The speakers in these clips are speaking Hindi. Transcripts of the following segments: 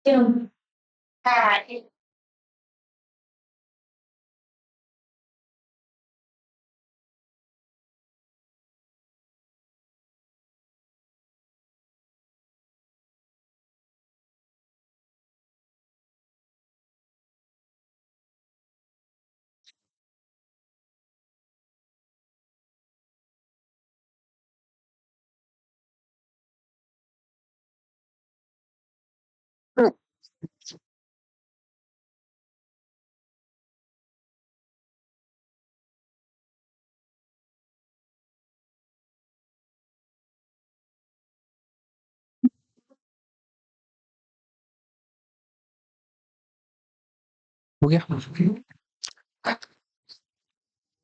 हो गया।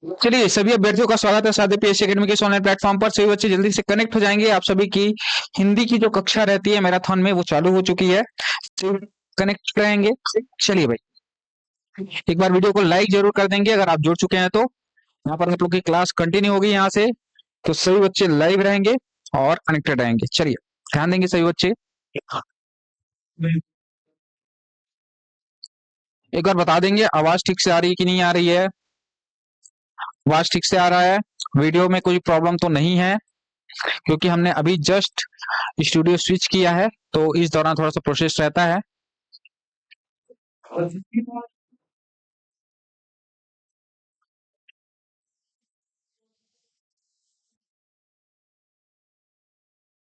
चलिए सभी अभ्यर्थियों का स्वागत है सादे पीएससी एकेडमी के ऑनलाइन प्लेटफॉर्म पर। सभी बच्चे जल्दी से कनेक्ट हो जाएंगे। आप सभी की हिंदी की जो कक्षा रहती है मैराथन में वो चालू हो चुकी है, कनेक्ट रहेंगे। चलिए भाई एक बार वीडियो को लाइक जरूर कर देंगे अगर आप जुड़ चुके हैं तो। यहाँ पर आप लोग की क्लास कंटिन्यू होगी यहाँ से, तो सभी बच्चे लाइव रहेंगे और कनेक्टेड रहेंगे। चलिए ध्यान देंगे सभी बच्चे। एक बार बता देंगे आवाज ठीक से आ रही है कि नहीं आ रही है। आवाज ठीक से आ रहा है, वीडियो में कोई प्रॉब्लम तो नहीं है, क्योंकि हमने अभी जस्ट स्टूडियो स्विच किया है तो इस दौरान थोड़ा सा प्रोसेस रहता है।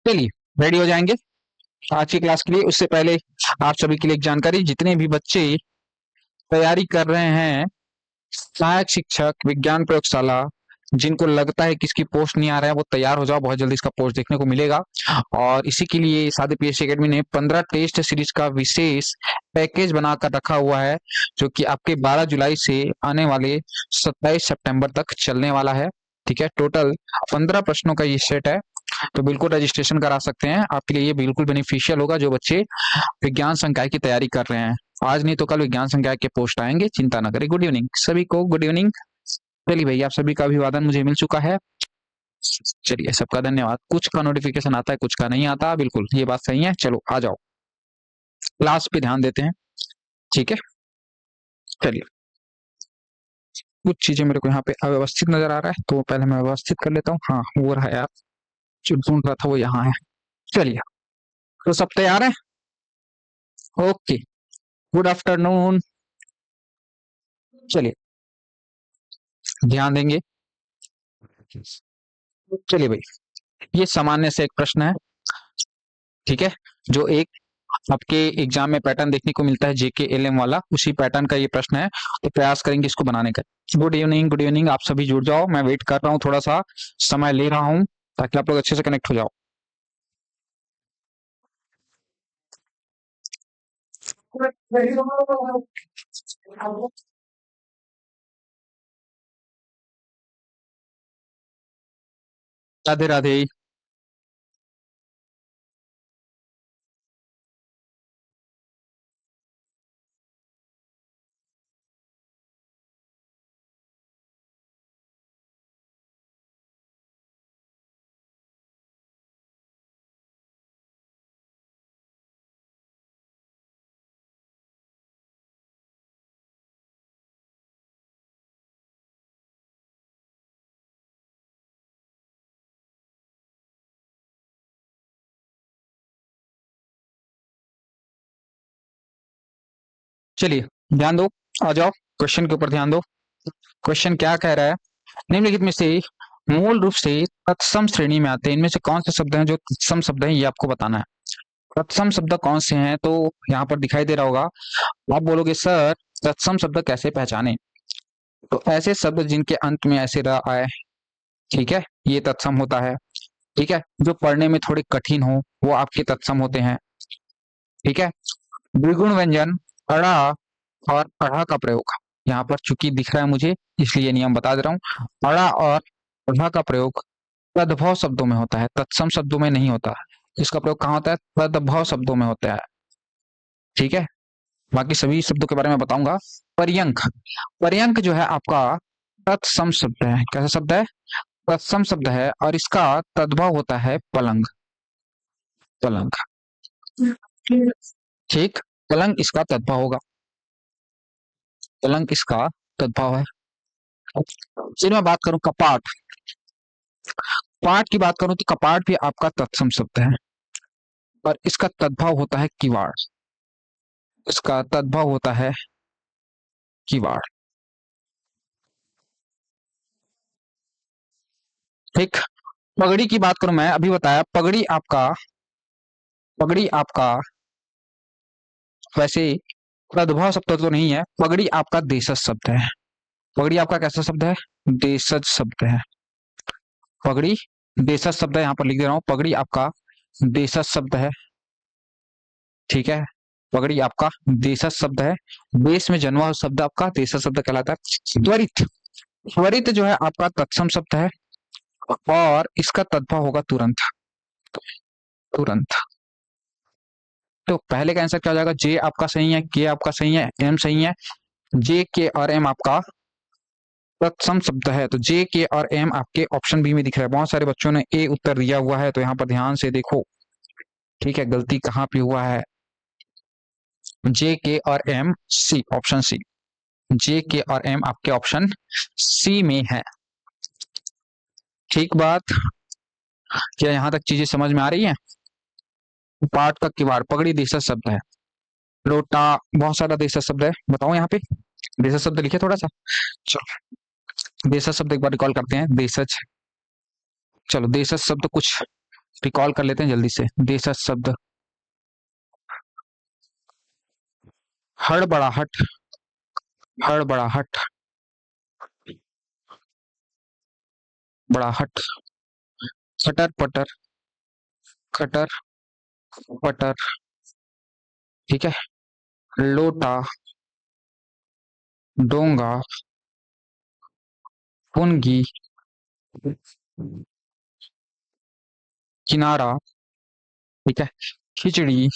चलिए रेडी हो जाएंगे आज की क्लास के लिए। उससे पहले आप सभी के लिए एक जानकारी, जितने भी बच्चे तैयारी कर रहे हैं सहायक शिक्षक विज्ञान प्रयोगशाला, जिनको लगता है कि इसकी पोस्ट नहीं आ रहा है वो तैयार हो जाओ, बहुत जल्दी इसका पोस्ट देखने को मिलेगा। और इसी के लिए सादे पीएससी एकेडमी ने 15 टेस्ट सीरीज का विशेष पैकेज बनाकर रखा हुआ है, जो कि आपके 12 जुलाई से आने वाले 27 सितंबर तक चलने वाला है। ठीक है, टोटल 15 प्रश्नों का ये सेट है, तो बिल्कुल रजिस्ट्रेशन करा सकते हैं। आपके लिए ये बिल्कुल बेनिफिशियल होगा जो बच्चे विज्ञान संकाय की तैयारी कर रहे हैं। आज नहीं तो कल विज्ञान संकाय के पोस्ट आएंगे, चिंता ना करें। गुड इवनिंग सभी को, गुड इवनिंग। चलिए भैया आप सभी का अभिवादन मुझे मिल चुका है। चलिए सबका धन्यवाद। कुछ का नोटिफिकेशन आता है कुछ का नहीं आता, बिल्कुल ये बात सही है। चलो आ जाओ क्लास पे ध्यान देते हैं। ठीक है चलिए, कुछ चीजें मेरे को यहाँ पे अव्यवस्थित नजर आ रहा है तो पहले मैं व्यवस्थित कर लेता हूँ। हाँ वो रहा यार, जो ढूंढ रहा था वो यहाँ है। चलिए तो सब तैयार है? Okay, good afternoon. चलिए ध्यान देंगे। चलिए भाई ये सामान्य से एक प्रश्न है, ठीक है, जो एक आपके एग्जाम में पैटर्न देखने को मिलता है जेके एलएम वाला, उसी पैटर्न का ये प्रश्न है, तो प्रयास करेंगे इसको बनाने का। Good evening, good evening. आप सभी जुड़ जाओ, मैं वेट कर रहा हूँ, थोड़ा सा समय ले रहा हूँ ताकि आप लोग अच्छे से कनेक्ट हो जाओ। राधे राधे। चलिए ध्यान दो, आ जाओ क्वेश्चन के ऊपर ध्यान दो। क्वेश्चन क्या कह रहा है, निम्नलिखित में से मूल रूप से तत्सम श्रेणी में आते हैं इनमें से कौन से शब्द हैं जो तत्सम शब्द हैं, ये आपको बताना है। तत्सम शब्द कौन से हैं, तो यहाँ पर दिखाई दे रहा होगा। आप बोलोगे सर तत्सम शब्द कैसे पहचाने, तो ऐसे शब्द जिनके अंत में ऐसे र आए, ठीक है, ये तत्सम होता है। ठीक है, जो पढ़ने में थोड़े कठिन हो वो आपके तत्सम होते हैं। ठीक है, द्विगुण व्यंजन अड़ा और अढ़ा का प्रयोग, यहाँ पर चूंकि दिख रहा है मुझे इसलिए नियम बता दे रहा हूँ। अड़ा और अढ़ा का प्रयोग तद्भव शब्दों में होता है, तत्सम शब्दों में नहीं होता। इसका प्रयोग कहाँ होता है, तद्भव शब्दों में होता है। ठीक है, बाकी सभी शब्दों के बारे में बताऊंगा। पर्यंक, पर्यंक जो है आपका तत्सम शब्द है। कैसा शब्द है, तत्सम शब्द है, और इसका तद्भव होता है पलंग, पलंग। ठीक, तलंग इसका तद्भव होगा, तलंग इसका तद्भव है। फिर मैं बात करूं कपाट, पाठ की बात करूं तो कपाट भी आपका तत्सम शब्द है, और इसका तद्भव होता है किवाड़, इसका तद्भव होता है किवाड़। ठीक, पगड़ी की बात करूं, मैं अभी बताया पगड़ी आपका वैसे तद्भव शब्द तो नहीं है, पगड़ी आपका देशज शब्द है। पगड़ी आपका कैसा शब्द है? देशज शब्द है। पगड़ी देशज शब्द है, यहाँ पर लिख दे रहा हूं, पगड़ी आपका देशज शब्द है। ठीक है, पगड़ी आपका देशज शब्द है, देश में जन्मा हुआ शब्द आपका देशज शब्द कहलाता है। त्वरित, त्वरित जो है आपका तत्सम शब्द है, और इसका तद्भव होगा तुरंत, तुरंत। तो पहले का आंसर क्या हो जाएगा? जे आपका सही है, के आपका सही है, एम सही है। जे के और एम आपका तत्सम शब्द है, तो जे के और एम आपके ऑप्शन बी में दिख रहा है। बहुत सारे बच्चों ने ए उत्तर दिया हुआ है, तो यहाँ पर ध्यान से देखो, ठीक है, गलती कहाँ पे हुआ है। जे के और एम सी, ऑप्शन सी, जे के और एम आपके ऑप्शन सी में है। ठीक बात, क्या यहाँ तक चीजें समझ में आ रही है? पाठ का किवाड़, पगड़ी देशज शब्द है। लोटा, बहुत सारा देशज शब्द है, बताओ यहाँ पे देशज शब्द लिखे थोड़ा सा। चलो देशज शब्द एक बार रिकॉल करते हैं, देशज, चलो देशज शब्द कुछ रिकॉल कर लेते हैं जल्दी से। देशज शब्द, हड़बड़ाहट, हड़बड़ाहट, बड़ाहट, खटर पटर, खटर पटर, ठीक है, लोटा, डोंगा, पुनगी, किनारा, ठीक है, खिचड़ी,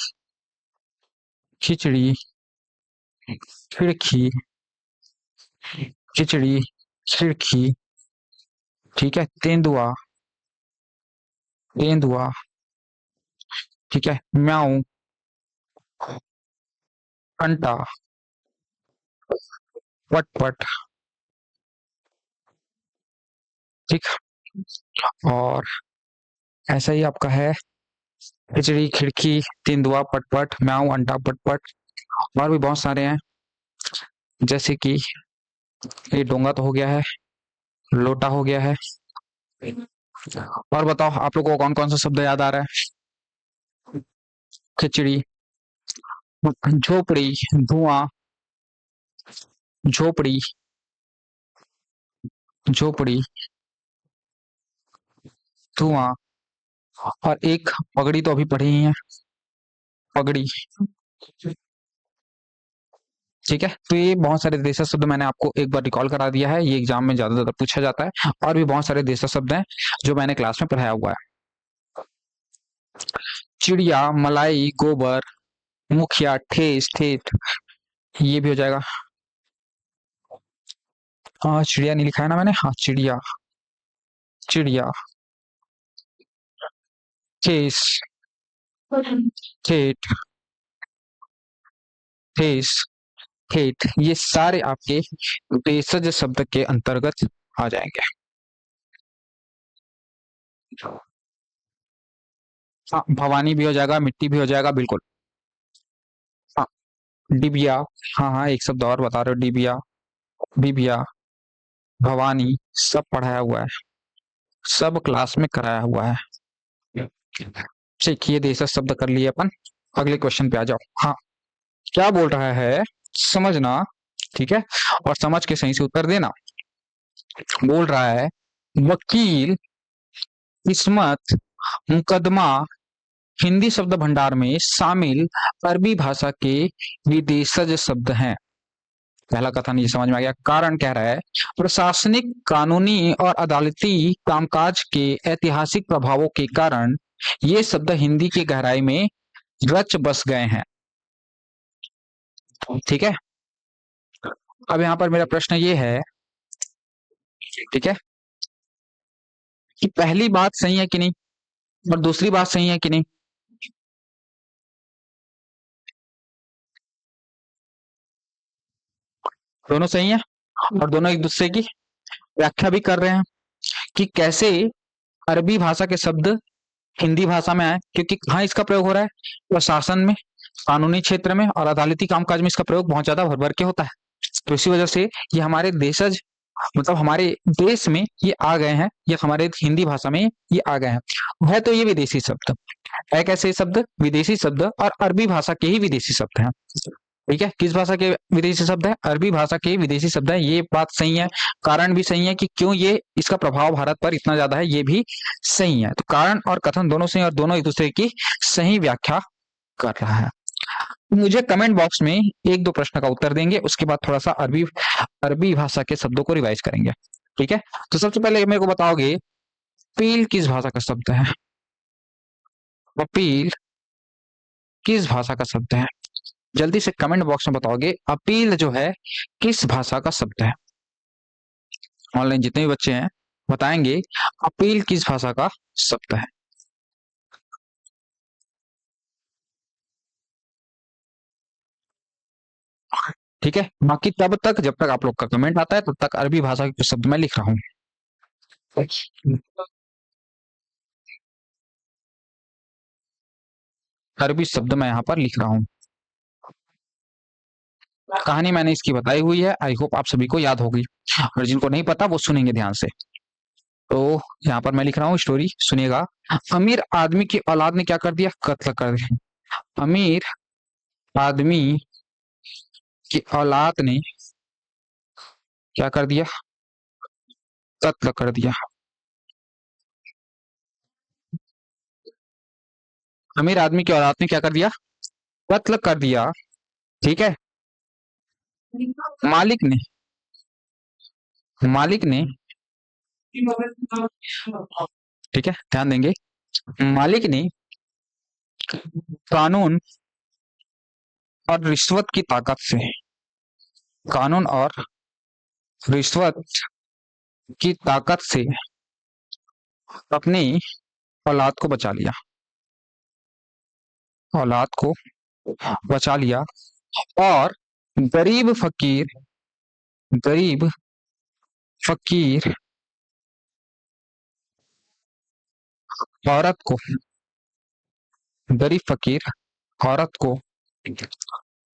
खिचड़ी, खिड़की, खिचड़ी, खिड़की, ठीक है, तेंदुआ, तेंदुआ, ठीक है, म्याऊ, अंटा, पटपट, ठीक, और ऐसा ही आपका है खिचड़ी, खिड़की, तेंदुआ, पटपट, म्याऊ, अंटा, पटपट, और भी बहुत सारे हैं, जैसे कि ये डोंगा तो हो गया है, लोटा हो गया है। और बताओ आप लोगों को कौन कौन सा शब्द याद आ रहा है? खिचड़ी, झोपड़ी, धुआं, झोपड़ी, झोपड़ी, धुआं, और एक पगड़ी तो अभी पढ़ी ही है, पगड़ी। ठीक है, तो ये बहुत सारे देशज शब्द मैंने आपको एक बार रिकॉल करा दिया है, ये एग्जाम में ज्यादा पूछा जाता है, और भी बहुत सारे देशज शब्द हैं जो मैंने क्लास में पढ़ाया हुआ है। चिड़िया, मलाई, गोबर, मुखिया, ठेस, ठेठ, ये भी हो जाएगा। हाँ, चिड़िया नहीं लिखा है ना मैंने, हाँ चिड़िया, चिड़िया, ठेस, ठेठ, ठेस, ठेठ, ये सारे आपके भेषज शब्द के अंतर्गत आ जाएंगे। हाँ, भवानी भी हो जाएगा, मिट्टी भी हो जाएगा, बिल्कुल। हाँ, डिबिया, हाँ हाँ, एक शब्द और बता रहे हो, डिबिया, डिबिया, भवानी, सब पढ़ाया हुआ है, सब क्लास में कराया हुआ है। ठीक, ये देशज शब्द कर लिए अपन, अगले क्वेश्चन पे आ जाओ। हाँ, क्या बोल रहा है समझना, ठीक है, और समझ के सही से उत्तर देना। बोल रहा है वकील, किस्मत, मुकदमा हिंदी शब्द भंडार में शामिल अरबी भाषा के विदेशज शब्द हैं। पहला कथन ये समझ में आ गया। कारण कह रहा है प्रशासनिक, कानूनी और अदालती कामकाज के ऐतिहासिक प्रभावों के कारण ये शब्द हिंदी की गहराई में रच बस गए हैं। ठीक है, अब यहाँ पर मेरा प्रश्न ये है, ठीक है, कि पहली बात सही है कि नहीं, और दूसरी बात सही है कि नहीं? दोनों सही है और दोनों एक दूसरे की व्याख्या भी कर रहे हैं कि कैसे अरबी भाषा के शब्द हिंदी भाषा में आए, क्योंकि कहाँ इसका प्रयोग हो रहा है, प्रशासन में, कानूनी क्षेत्र में और अदालती कामकाज में इसका प्रयोग बहुत ज्यादा भर भर के होता है। तो इसी वजह से ये हमारे देशज मतलब हमारे देश में ये आ गए हैं, ये हमारे हिंदी भाषा में ये आ गए हैं। है तो ये विदेशी शब्द है, कैसे शब्द विदेशी शब्द और अरबी भाषा के ही विदेशी शब्द हैं। ठीक है, किस भाषा के विदेशी शब्द है, अरबी भाषा के विदेशी शब्द है, ये बात सही है। कारण भी सही है कि क्यों ये इसका प्रभाव भारत पर इतना ज्यादा है, ये भी सही है। तो कारण और कथन दोनों सही और दोनों एक दूसरे की सही व्याख्या कर रहा है। मुझे कमेंट बॉक्स में एक दो प्रश्न का उत्तर देंगे, उसके बाद थोड़ा सा अरबी अरबी भाषा के शब्दों को रिवाइज करेंगे। ठीक है, तो सबसे पहले मेरे को बताओगे अपील किस भाषा का शब्द है, अपील किस भाषा का शब्द है, जल्दी से कमेंट बॉक्स में बताओगे अपील जो है किस भाषा का शब्द है। ऑनलाइन जितने भी बच्चे हैं बताएंगे अपील किस भाषा का शब्द है। ठीक है, बाकी तब तक जब तक आप लोग का कमेंट आता है तब तक अरबी भाषा के शब्द मैं लिख रहा हूँ। अरबी शब्द मैं यहाँ पर लिख रहा हूँ। कहानी मैंने इसकी बताई हुई है, आई होप आप सभी को याद होगी, और जिनको नहीं पता वो सुनेंगे ध्यान से। तो यहाँ पर मैं लिख रहा हूँ स्टोरी, सुनिएगा। अमीर आदमी की औलाद ने क्या कर दिया, कत्ल कर दिया। अमीर आदमी की औलाद ने क्या कर दिया, कत्ल कर दिया। अमीर आदमी की औलाद ने क्या कर दिया, कत्ल कर दिया। ठीक है, मालिक ने मालिक ने ठीक है ध्यान देंगे, मालिक ने कानून और रिश्वत की ताकत से, कानून और रिश्वत की ताकत से अपनी औलाद को बचा लिया, औलाद को बचा लिया। और गरीब फकीर गरीब फकीर औरत को गरीब फकीर औरत को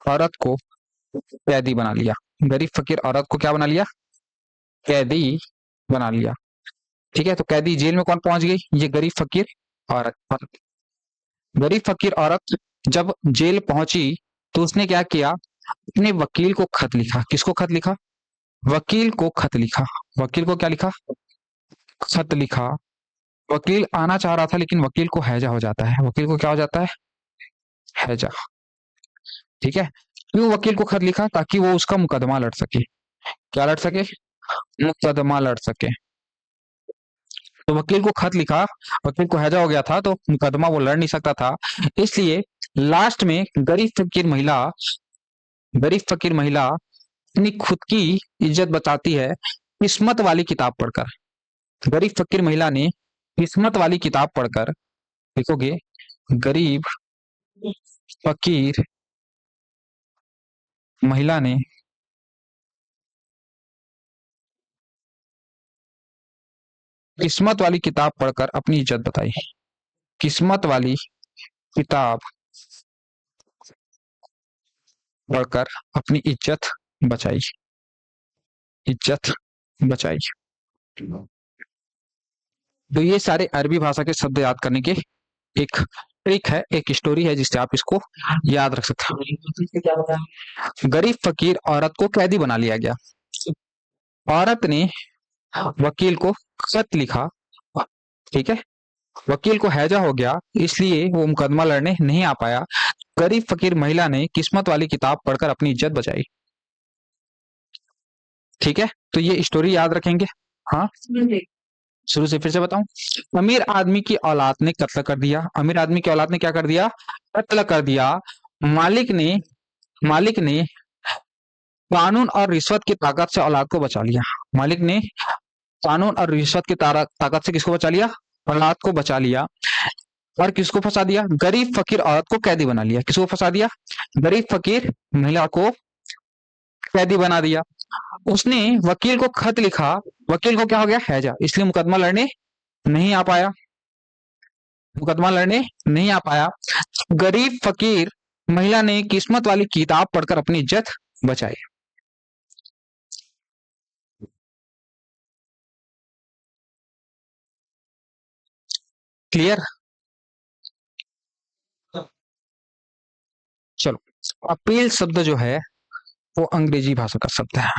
औरत को कैदी बना लिया। गरीब फकीर औरत को क्या बना लिया, कैदी बना लिया। ठीक है, तो कैदी जेल में कौन पहुंच गई, ये गरीब फकीर औरत। गरीब फकीर औरत जब जेल पहुंची तो उसने क्या किया, अपने वकील को खत लिखा। किसको खत लिखा, वकील को खत लिखा। वकील को क्या लिखा, खत लिखा। वकील आना चाह रहा था लेकिन वकील को हैजा हो जाता है। वकील को क्या हो जाता है, हैजा। ठीक है, क्यों वकील को खत लिखा, ताकि वो उसका मुकदमा लड़ सके। क्या लड़ सके, मुकदमा लड़ सके। तो वकील को खत लिखा, वकील को हैजा हो गया था तो मुकदमा वो लड़ नहीं सकता था, इसलिए लास्ट में गरीब फकीर महिला अपनी खुद की इज्जत बताती है किस्मत वाली किताब पढ़कर। गरीब फकीर महिला ने किस्मत वाली किताब पढ़कर, देखोगे गरीब फकीर महिला ने किस्मत वाली किताब पढ़कर अपनी इज्जत बताई। किस्मत वाली किताब पढ़कर अपनी इज्जत बचाई, इज्जत बचाई। तो ये सारे अरबी भाषा के शब्द याद करने के एक ट्रिक है, एक स्टोरी है जिससे आप इसको याद रख सकते हो। गरीब फकीर औरत को कैदी बना लिया गया। औरत ने वकील को खत लिखा, ठीक है, वकील को हैजा हो गया इसलिए वो मुकदमा लड़ने नहीं आ पाया। गरीब फकीर महिला ने किस्मत वाली किताब पढ़कर अपनी इज्जत बचाई। ठीक है, तो ये स्टोरी याद रखेंगे। हाँ, शुरू से फिर से बताऊं। अमीर आदमी की औलाद ने कत्ल कर दिया। अमीर आदमी की औलाद ने क्या कर दिया, कत्ल कर दिया। मालिक ने कानून और रिश्वत की ताकत से औलाद को बचा लिया। मालिक ने कानून और रिश्वत की ताकत से किसको बचा लिया, औलाद को बचा लिया। और किसको फंसा दिया, गरीब फकीर औरत को कैदी बना लिया। किसको फंसा दिया, गरीब फकीर महिला को कैदी बना दिया। उसने वकील को खत लिखा, वकील को क्या हो गया, हैजा, इसलिए मुकदमा लड़ने नहीं आ पाया, मुकदमा लड़ने नहीं आ पाया। गरीब फकीर महिला ने किस्मत वाली किताब पढ़कर अपनी इज्जत बचाई। क्लियर? चलो, अपील शब्द जो है वो अंग्रेजी भाषा का शब्द है।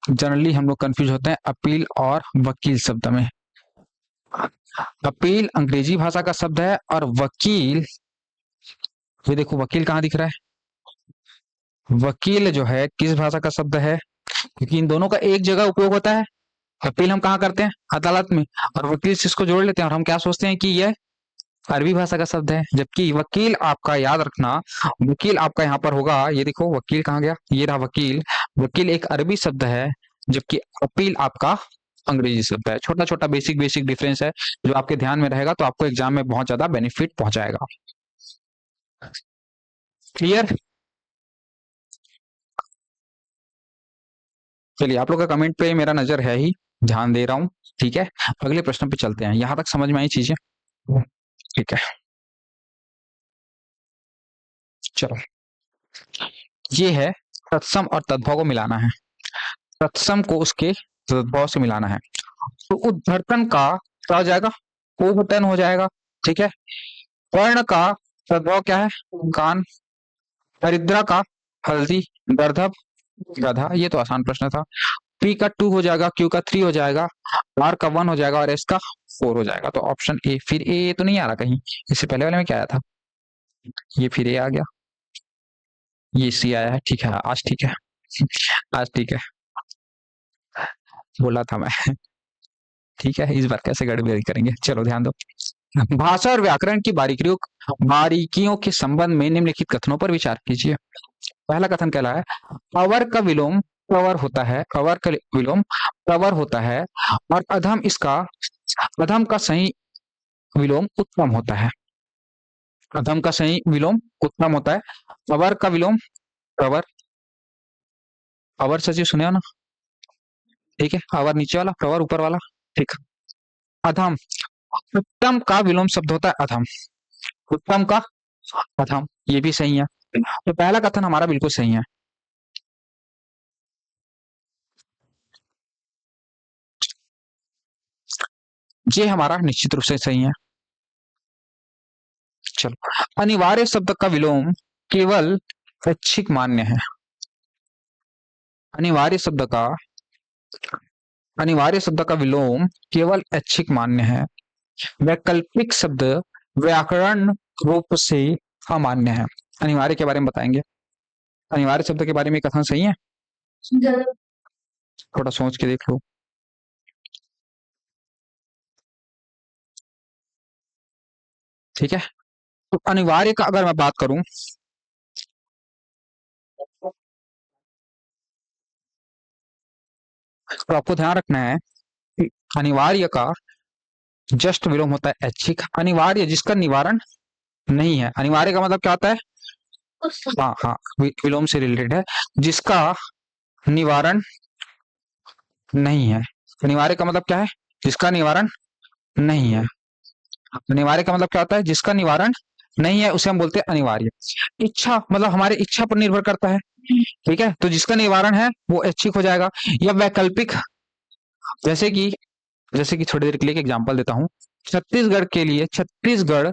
जनरली हम लोग कंफ्यूज होते हैं अपील और वकील शब्द में। अपील अंग्रेजी भाषा का शब्द है और वकील, ये देखो वकील कहाँ दिख रहा है, वकील जो है किस भाषा का शब्द है, क्योंकि इन दोनों का एक जगह उपयोग होता है। अपील हम कहाँ करते हैं, अदालत में, और वकील से इसको जोड़ लेते हैं और हम क्या सोचते हैं कि यह अरबी भाषा का शब्द है। जबकि वकील आपका याद रखना, वकील आपका यहाँ पर होगा, ये देखो वकील कहाँ गया, ये रहा वकील, वकील एक अरबी शब्द है, जबकि अपील आपका अंग्रेजी शब्द है। छोटा छोटा बेसिक बेसिक डिफरेंस है, जो आपके ध्यान में रहेगा तो आपको एग्जाम में बहुत ज्यादा बेनिफिट पहुंचाएगा। क्लियर? चलिए, आप लोग का कमेंट पे मेरा नजर है ही, ध्यान दे रहा हूँ। ठीक है, अगले प्रश्न पे चलते हैं। यहां तक समझ में आई चीजें? ठीक है, चलो, ये है तत्सम और तद्भव को मिलाना है। तत्सम को उसके तद्भव से मिलाना है। तो उद्धर्तन का क्या हो जाएगा, उद्धर्तन हो जाएगा। ठीक है, वर्ण का तद्भव क्या है, कान। हरिद्रा का हल्दी, गर्दभ गधा, ये तो आसान प्रश्न था। पी का 2 हो जाएगा, क्यू का 3 हो जाएगा, आर का 1 हो जाएगा और एस का 4 हो जाएगा। तो ऑप्शन ए। फिर ए तो नहीं आ रहा कहीं, इससे पहले वाले में क्या आया था, ये फिर ए आ गया, ये सी आया है। ठीक है, आज ठीक है, आज ठीक है, बोला था मैं। ठीक है, इस बार कैसे गड़बड़ी करेंगे, चलो ध्यान दो। भाषा और व्याकरण की बारीकियों के संबंध में निम्नलिखित कथनों पर विचार कीजिए। पहला कथन कहला है, अवर का विलोम प्रवर होता है, अवर का विलोम प्रवर होता है, और अधम इसका, अधम का सही विलोम उत्तम होता है। अधम का सही विलोम उत्तम होता है। अवर का विलोम प्रवर, अवर सचिव सुने हो ना, ठीक है, अवर नीचे वाला, प्रवर ऊपर वाला। ठीक, अधम, उत्तम का विलोम शब्द होता है अधम, उत्तम का अधम, ये भी सही है। तो पहला कथन हमारा बिल्कुल सही है। ये हमारा निश्चित रूप से सही है। चलो, अनिवार्य शब्द का विलोम केवल ऐच्छिक मान्य है। अनिवार्य शब्द का, अनिवार्य शब्द का विलोम केवल ऐच्छिक मान्य है। वैकल्पिक शब्द व्याकरण रूप से अमान्य है। अनिवार्य के बारे में बताएंगे, अनिवार्य शब्द के बारे में कथन सही है, थोड़ा सोच के देख लो। ठीक है, तो अनिवार्य का अगर मैं बात करूं, तो आपको ध्यान रखना है कि अनिवार्य का जस्ट विलोम होता है ऐच्छिक। अनिवार्य जिसका निवारण नहीं है, अनिवार्य का मतलब क्या होता है, हाँ हाँ, विलोम से रिलेटेड है, जिसका निवारण नहीं है। अनिवार्य का मतलब क्या है, जिसका निवारण नहीं है। अनिवार्य का मतलब क्या होता है, जिसका निवारण नहीं है, उसे हम बोलते हैं अनिवार्य। इच्छा मतलब हमारी इच्छा पर निर्भर करता है। ठीक है, तो जिसका निवारण है वो ऐच्छिक हो जाएगा। या वैकल्पिक, जैसे कि, जैसे कि थोड़ी देर के लिए एक एग्जांपल देता हूं। छत्तीसगढ़ के लिए, छत्तीसगढ़,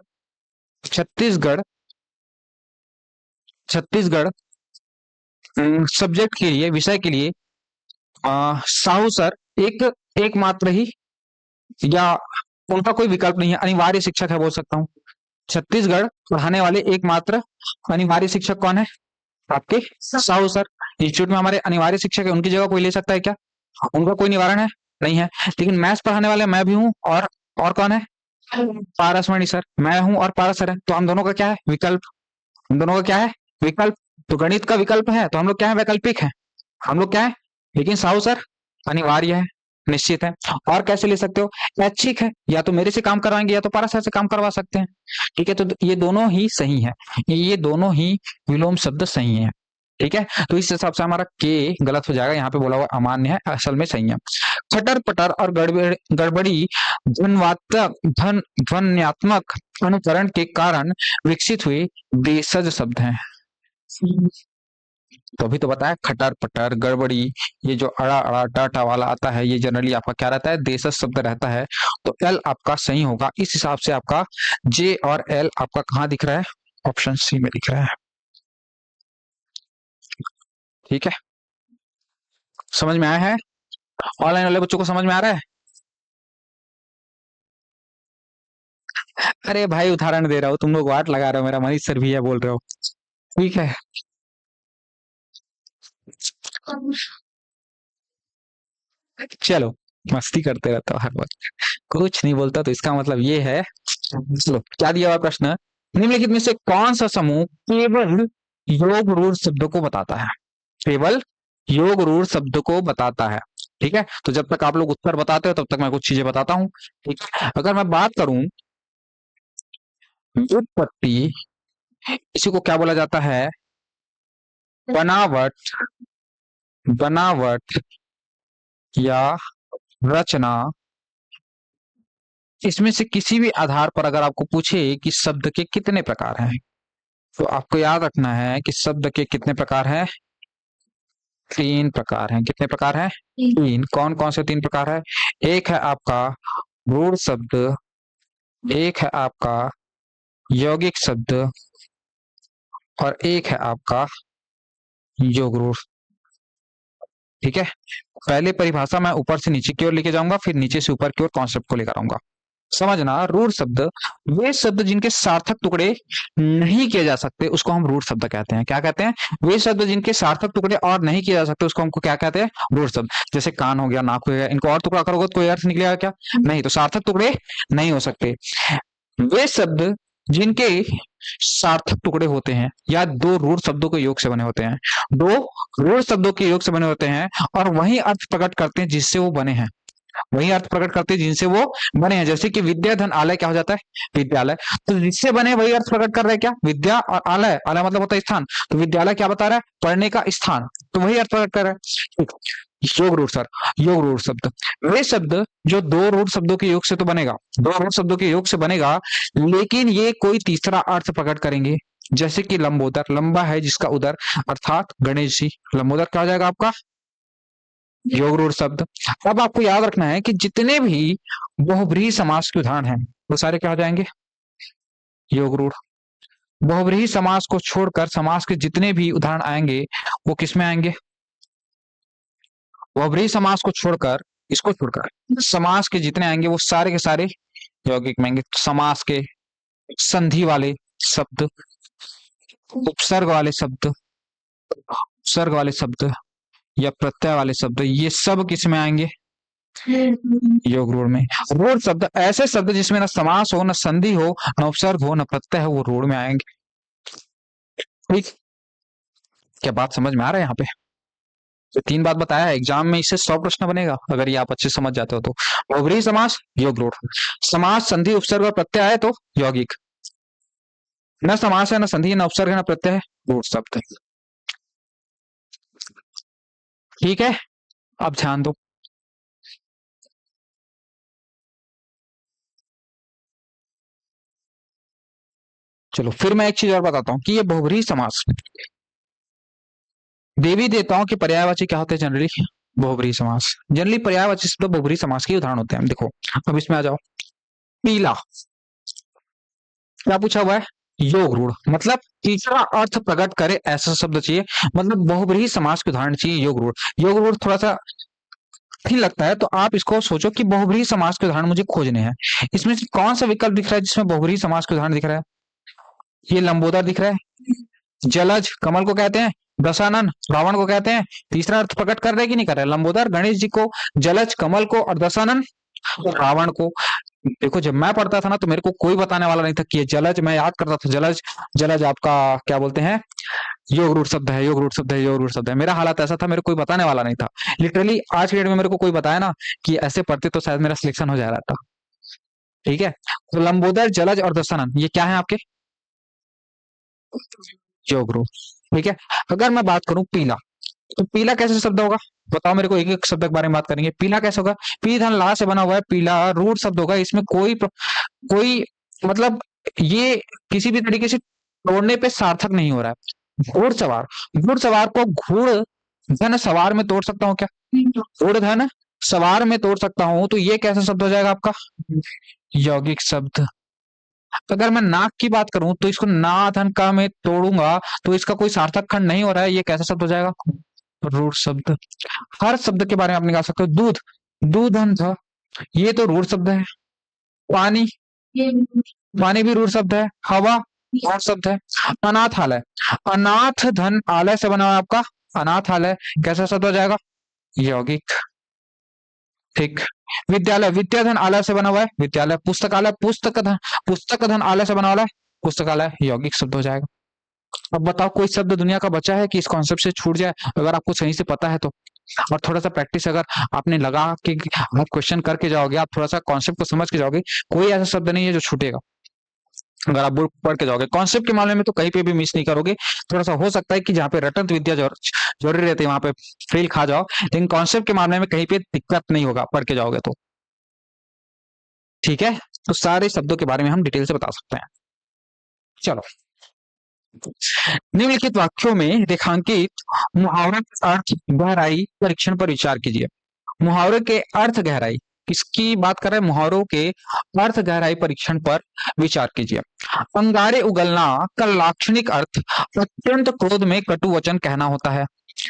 छत्तीसगढ़, छत्तीसगढ़ सब्जेक्ट के लिए, विषय के लिए साहू सर एक एकमात्र ही, या उनका कोई विकल्प नहीं है, अनिवार्य शिक्षक है बोल सकता हूँ। छत्तीसगढ़ पढ़ाने वाले एकमात्र अनिवार्य शिक्षक कौन है, आपके साहू सर। इंस्टीट्यूट में हमारे अनिवार्य शिक्षक है, उनकी जगह कोई ले सकता है क्या, उनका कोई निवारण है नहीं है। लेकिन मैथ्स पढ़ाने वाले मैं भी हूँ, और कौन है, पारसमणि सर, मैं हूँ और पारस सर है, तो हम दोनों का क्या है, विकल्प। हम दोनों का क्या है, विकल्प। तो गणित का विकल्प है, तो हम लोग क्या है, वैकल्पिक है, हम लोग क्या है। लेकिन साहू सर अनिवार्य है, निश्चित है। और कैसे ले सकते हो, ऐच्छिक है, या तो मेरे से काम करवाएंगे या तो पारस सर से काम करवा सकते हैं। ठीक है, तो ये दोनों ही सही है, ये दोनों ही विलोम शब्द सही है। ठीक है, तो इस हिसाब से हमारा के गलत हो जाएगा, यहाँ पे बोला हुआ अमान्य है, असल में सही है। खटर पटर और गड़बड़ी ध्वन्यात्मक अनुकरण के कारण विकसित हुए देशज शब्द हैं। तो अभी तो बताया खटर पटर गड़बड़ी, ये जो अड़ा अड़ा डाटा वाला आता है ये जनरली आपका क्या रहता है, देशज शब्द रहता है। तो एल आपका सही होगा। इस हिसाब से आपका जे और एल आपका कहाँ दिख रहा है, ऑप्शन सी में दिख रहा है। ठीक है, समझ में आया है? ऑनलाइन वाले बच्चों को समझ में आ रहा है? अरे भाई उदाहरण दे रहा हूँ, तुम लोग वाट लगा रहे हो, मेरा मनीष सर भी है बोल रहे हो। ठीक है, चलो मस्ती करते रहता हूँ हर वक्त, कुछ नहीं बोलता तो इसका मतलब ये है। चलो क्या दिया हुआ प्रश्न, निम्नलिखित में से कौन सा समूह केवल योग रूढ़ शब्दों को बताता है, केवल योग रूढ़ शब्द को बताता है। ठीक है, तो जब तक आप लोग उत्तर बताते हो तब तक मैं कुछ चीजें बताता हूँ। ठीक है, अगर मैं बात करूं व्युत्पत्ति, इसी को क्या बोला जाता है, बनावट, बनावट या रचना, इसमें से किसी भी आधार पर अगर आपको पूछे कि शब्द के कितने प्रकार हैं, तो आपको याद रखना है कि शब्द के कितने प्रकार हैं, 3 प्रकार हैं। कितने प्रकार हैं? 3। कौन कौन से 3 प्रकार है? एक है आपका रूढ़ शब्द, एक है आपका यौगिक शब्द, और एक है आपका योग रूढ़। ठीक है, पहले परिभाषा मैं ऊपर से नीचे की ओर लेके जाऊंगा, फिर नीचे से ऊपर की ओर कॉन्सेप्ट को लेकर आऊंगा। समझना, रूढ़ शब्द वे शब्द जिनके सार्थक टुकड़े नहीं किए जा सकते उसको हम रूढ़ शब्द कहते हैं। क्या कहते हैं? वे शब्द जिनके सार्थक टुकड़े और नहीं किए जा सकते उसको हमको क्या कहते हैं, रूढ़ शब्द। जैसे कान हो गया, नाक हो गया, इनको और टुकड़ा करोगे तो कोई अर्थ निकलेगा क्या? नहीं, तो सार्थक टुकड़े नहीं हो सकते। वे शब्द जिनके सार्थक टुकड़े होते हैं या 2 रूढ़ शब्दों के योग से बने होते हैं, 2 रूढ़ शब्दों के योग से बने होते हैं और वही अर्थ प्रकट करते हैं जिससे वो बने हैं, वही अर्थ प्रकट करते हैं जिनसे वो बने हैं। जैसे कि विद्या धन आलय क्या हो जाता है, विद्यालय, तो जिससे बने वही अर्थ प्रकट कर रहे हैं क्या, विद्या, और आलय, आलय मतलब होता है स्थान, तो विद्यालय क्या बता रहा है, पढ़ने का स्थान, तो वही अर्थ प्रकट कर रहा है। योग रूढ़ सर, योग रूढ़ शब्द वे शब्द जो 2 रूढ़ शब्दों के योग से तो बनेगा, 2 रूढ़ शब्दों के योग से बनेगा, लेकिन ये कोई तीसरा अर्थ प्रकट करेंगे। जैसे कि लंबोदर, लंबा है जिसका उदर, अर्थात गणेश जी, लंबोदर क्या हो जाएगा आपका, योग रूढ़ शब्द। अब आपको याद रखना है कि जितने भी बहुब्रीहि समास के उदाहरण हैं वो सारे क्या हो जाएंगे, योग रूढ़। बहुब्रीहि समास को छोड़कर समास के जितने भी उदाहरण आएंगे वो किसमें आएंगे, बहुब्रीहि समास को छोड़कर, इसको छोड़कर समास के जितने आएंगे वो सारे के सारे यौगिक में आएंगे। समास के संधि वाले शब्द, उपसर्ग वाले शब्द, उपसर्ग वाले शब्द या प्रत्यय वाले शब्द, ये सब किस में आएंगे, योग रूढ़ में। रूढ़ शब्द ऐसे शब्द जिसमें न समास हो, न संधि हो, न उपसर्ग हो, न प्रत्यय हो, वो रूढ़ में आएंगे। ठीक, क्या बात समझ में आ रहा है यहाँ पे? तो 3 बात बताया, एग्जाम में इससे 100 प्रश्न बनेगा अगर ये आप अच्छे समझ जाते हो तो। बहुब्रीहि समास, योग रूढ़, समास संधि उपसर्ग और प्रत्यय आए तो यौगिक, न समास है, न संधि, न उपसर्ग है, न प्रत्यय है, रूढ़ शब्द। ठीक है, अब ध्यान दो, चलो फिर मैं एक चीज और बताता हूँ कि ये बहुब्रीहि समास देवी देवताओं के पर्यायवाची क्या होते हैं, जनरली बहुब्रीहि समास, जनरली पर्यायवाची शब्द बहुब्रीहि समास के उदाहरण होते हैं। देखो अब इसमें आ जाओ, पीला, क्या पूछा हुआ है, योग रूढ़, मतलब तीसरा अर्थ प्रकट करे ऐसा शब्द चाहिए, मतलब बहुब्रीहि समास के उदाहरण चाहिए योग रूढ़। योग रूढ़ थोड़ा सा कठिन लगता है तो आप इसको सोचो कि बहुब्रीहि समास के उदाहरण मुझे खोजने हैं। इसमें से कौन सा विकल्प दिख रहा है जिसमें बहुब्रीहि समास के उदाहरण दिख रहा है, ये लंबोदर दिख रहा है, जलज कमल को कहते हैं, दशानन रावण को कहते हैं। तीसरा अर्थ प्रकट कर रहे कि नहीं कर रहे, लंबोदर गणेश जी को, जलज कमल को, और दशानन रावण को। देखो जब मैं पढ़ता था ना तो मेरे को कोई बताने वाला नहीं था कि ये जलज, मैं याद करता था जलज, जलज आपका क्या बोलते हैं, योग रूढ़ शब्द है, योग रूढ़ शब्द है, योग रूढ़ शब्द है। मेरा हालत ऐसा था, मेरे को कोई बताने वाला नहीं था। लिटरली आज के डेट में मेरे को कोई बताया ना कि ऐसे पढ़ते तो शायद मेरा सिलेक्शन हो जा रहा था। ठीक है, तो लंबोदर, जलज और दशानन ये क्या है आपके, योग रूढ़। ठीक है। अगर मैं बात करूं पीला, तो पीला कैसे शब्द होगा, बताओ मेरे को, एक एक शब्द के बारे में बात करेंगे। पीला कैसे होगा, पी धन ला से बना हुआ है, पीला रूढ़ शब्द होगा, इसमें कोई मतलब ये किसी भी तरीके से तोड़ने पे सार्थक नहीं हो रहा है। घुड़सवार, घुड़सवार को घुड़ धन सवार में तोड़ सकता हूँ क्या, घुड़ धन सवार में तोड़ सकता हूँ, तो ये कैसा शब्द हो जाएगा आपका, यौगिक शब्द। अगर मैं नाक की बात करूं तो इसको ना धन का में तोड़ूंगा तो इसका कोई सार्थक खंड नहीं हो रहा है, ये कैसा शब्द हो जाएगा, रूढ़ शब्द। हर शब्द के बारे में आप निकाल सकते हो, दूध, दूधन था, ये तो रूढ़ शब्द है। पानी, पानी भी रूढ़ शब्द है। हवा रूढ़ शब्द है। अनाथालय, अनाथ धन आलय से बना हुआ है आपका अनाथालय, कैसा शब्द हो जाएगा, यौगिक। ठीक। विद्यालय, विद्याधन आलय से बना हुआ है विद्यालय। पुस्तकालय, पुस्तक धन आलय से बना हुआ है पुस्तकालय, यौगिक शब्द हो जाएगा। अब बताओ कोई शब्द दुनिया का बचा है कि इस कॉन्सेप्ट से छूट जाए, अगर आपको सही से पता है तो, और थोड़ा सा प्रैक्टिस अगर आपने लगा कि आप क्वेश्चन करके जाओगे, आप थोड़ा सा कॉन्सेप्ट को समझ के जाओगे, कोई ऐसा शब्द नहीं है जो छूटेगा। अगर आप बुक पढ़ के जाओगे कॉन्सेप्ट के मामले में तो कहीं पे भी मिस नहीं करोगे। थोड़ा सा हो सकता है कि जहाँ पे रटंत विद्या जरूरी रहती है वहां पे फेल खा जाओ, लेकिन कॉन्सेप्ट के मामले में कहीं पे दिक्कत नहीं होगा पढ़ के जाओगे तो। ठीक है, तो सारे शब्दों के बारे में हम डिटेल से बता सकते हैं। चलो, निम्नलिखित वाक्यों में रेखांकित मुहावरा के अर्थ गहराई परीक्षण पर विचार कीजिए। मुहावरे के अर्थ गहराई, किसकी बात कर रहे हैं, मुहावरों के अर्थ गहराई परीक्षण पर विचार कीजिए। अंगारे उगलना का लाक्षणिक अर्थ अत्यंत क्रोध में कटु वचन कहना होता है।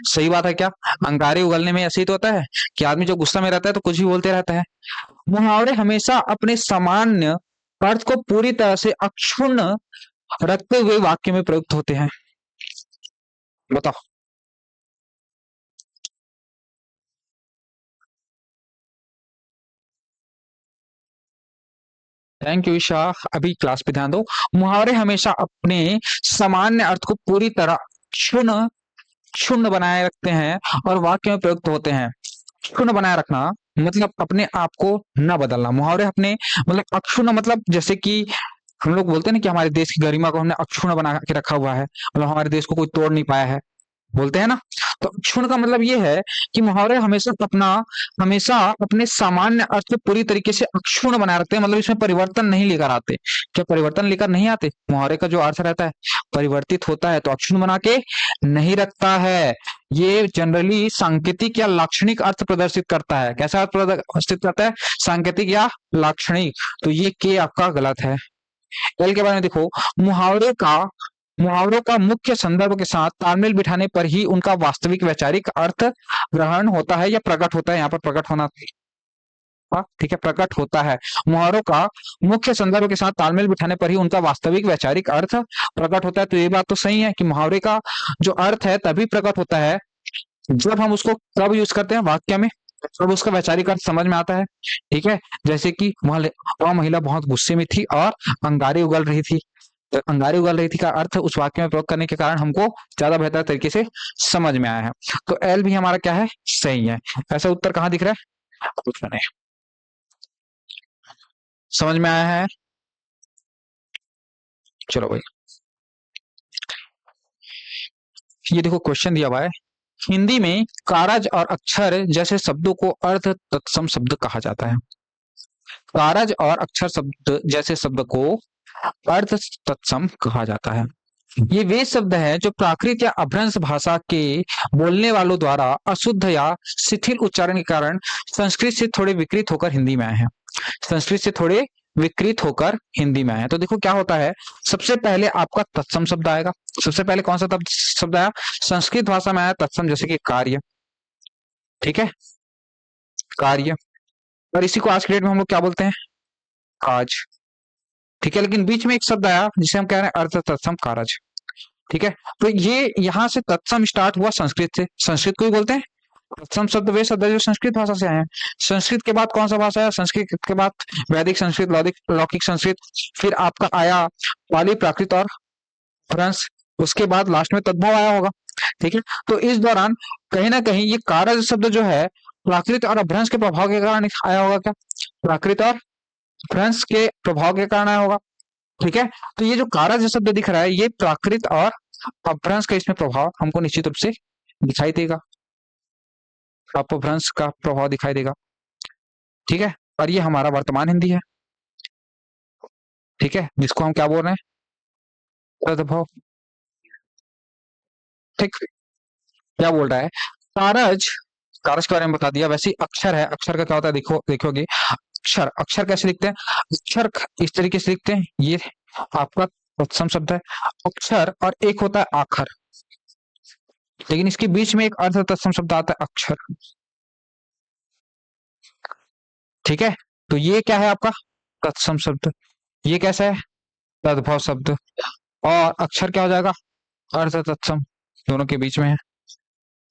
सही बात है क्या, अंगारे उगलने में ऐसे ही तो होता है कि आदमी जो गुस्सा में रहता है तो कुछ भी बोलते रहता है। मुहावरे हमेशा अपने सामान्य अर्थ को पूरी तरह से अक्षुण्ण रखते हुए वाक्य में प्रयुक्त होते हैं। बताओ। थैंक यू ईशा, अभी क्लास पे ध्यान दो। मुहावरे हमेशा अपने सामान्य अर्थ को पूरी तरह क्षुण्ण क्षुण्ण बनाए रखते हैं और वाक्य में प्रयुक्त होते हैं। क्षुण्ण बनाए रखना मतलब अपने आप को न बदलना। मुहावरे अपने मतलब अक्षुण्ण मतलब जैसे कि हम लोग बोलते हैं ना कि हमारे देश की गरिमा को हमने अक्षुण्ण बना के रखा हुआ है, मतलब हमारे देश को कोई तोड़ नहीं पाया है, बोलते हैं ना। तो क्षुण्ण का मतलब ये है कि मुहावरे हमेशा अपने सामान्य अर्थ को पूरी तरीके से अक्षुण्ण बनाए रखते हैं, मतलब इसमें परिवर्तन नहीं लेकर आते। क्या परिवर्तन लेकर नहीं आते, मुहावरे का जो अर्थ रहता है परिवर्तित होता है तो अक्षुण्ण बना के नहीं रखता है। ये जनरली सांकेतिक या लाक्षणिक अर्थ प्रदर्शित करता है। कैसा अर्थ प्रदर्शित करता है, सांकेतिक या लाक्षणिक। तो ये के आपका गलत है। एल के बारे में देखो, मुहावरों का मुख्य संदर्भ के साथ तालमेल बिठाने पर ही उनका वास्तविक वैचारिक अर्थ ग्रहण होता है या प्रकट होता है। यहाँ पर प्रकट होना, ठीक है, प्रकट होता है। मुहावरों का मुख्य संदर्भ के साथ तालमेल बिठाने पर ही उनका वास्तविक वैचारिक अर्थ प्रकट होता है। तो ये बात तो सही है कि मुहावरे का जो अर्थ है तभी प्रकट होता है जब हम उसको कब यूज करते हैं, वाक्य में, तब उसका वैचारिक अर्थ समझ में आता है। ठीक है, जैसे कि वह महिला बहुत गुस्से में थी और अंगारे उगल रही थी। तो अंगारे उगल रही थी का अर्थ उस वाक्य में प्रयोग करने के कारण हमको ज्यादा बेहतर तरीके से समझ में आया है। तो एल भी हमारा क्या है, सही है। ऐसा उत्तर कहाँ दिख रहा है, कुछ नहीं, समझ में आया है। चलो भाई, ये देखो क्वेश्चन दिया हुआ है, हिंदी में कारज और अक्षर जैसे शब्दों को अर्थ तत्सम शब्द कहा जाता है। कारज और अक्षर शब्द जैसे शब्द को अर्थ तत्सम कहा जाता है। ये वे शब्द है जो प्राकृत या अभ्रंश भाषा के बोलने वालों द्वारा अशुद्ध या शिथिल उच्चारण के कारण संस्कृत से थोड़े विकृत होकर हिंदी में आए हैं। संस्कृत से थोड़े विकृत होकर हिंदी में आए हैं। तो देखो क्या होता है, सबसे पहले आपका तत्सम शब्द आएगा। सबसे पहले कौन सा शब्द आया, संस्कृत भाषा में आया तत्सम, जैसे कि कार्य। ठीक है, कार्य, और इसी को आज के डेट में हम लोग क्या बोलते हैं, काज। ठीक है, लेकिन बीच में एक शब्द आया जिसे हम कह रहे हैं अर्थ तत्सम कारज। ठीक है, तो ये यहाँ से तत्सम स्टार्ट हुआ संस्कृत से, संस्कृत को ही बोलते हैं तत्सम शब्द। वे शब्द जो संस्कृत भाषा से आए हैं। संस्कृत के बाद कौन सा भाषा है, संस्कृत के बाद वैदिक संस्कृत, लौकिक संस्कृत, फिर आपका आया पाली, प्राकृत और फ्रांस, उसके बाद लास्ट में तद्भव आया होगा। ठीक है, तो इस दौरान कहीं ना कहीं ये कारज शब्द जो है प्राकृत और अभ्रंश के प्रभाव के कारण आया होगा। क्या प्राकृत और फ्रांस के प्रभाव के कारण आया होगा। ठीक है। तो ये जो कारज शब्द दिख रहा है ये प्राकृत और अपभ्रंश का इसमें प्रभाव हमको निश्चित रूप से दिखाई देगा, अपभ्रंश का प्रभाव दिखाई देगा। ठीक है, और ये हमारा वर्तमान हिंदी है। ठीक है, जिसको हम क्या बोल रहे हैं, तद्भव। ठीक, क्या बोल रहा है, कारज, कारज के बारे में बता दिया। वैसे ही अक्षर है, अक्षर का क्या होता है देखो, देखोगे अक्षर, अक्षर कैसे लिखते हैं, अक्षर इस तरीके से लिखते हैं, ये आपका तत्सम शब्द है अक्षर, और एक होता है आखर, लेकिन इसके बीच में एक अर्ध तत्सम शब्द आता है अक्षर। ठीक है, तो ये क्या है आपका तत्सम शब्द, ये कैसा है तद्भव शब्द, और अक्षर क्या हो जाएगा अर्ध तत्सम, दोनों के बीच में है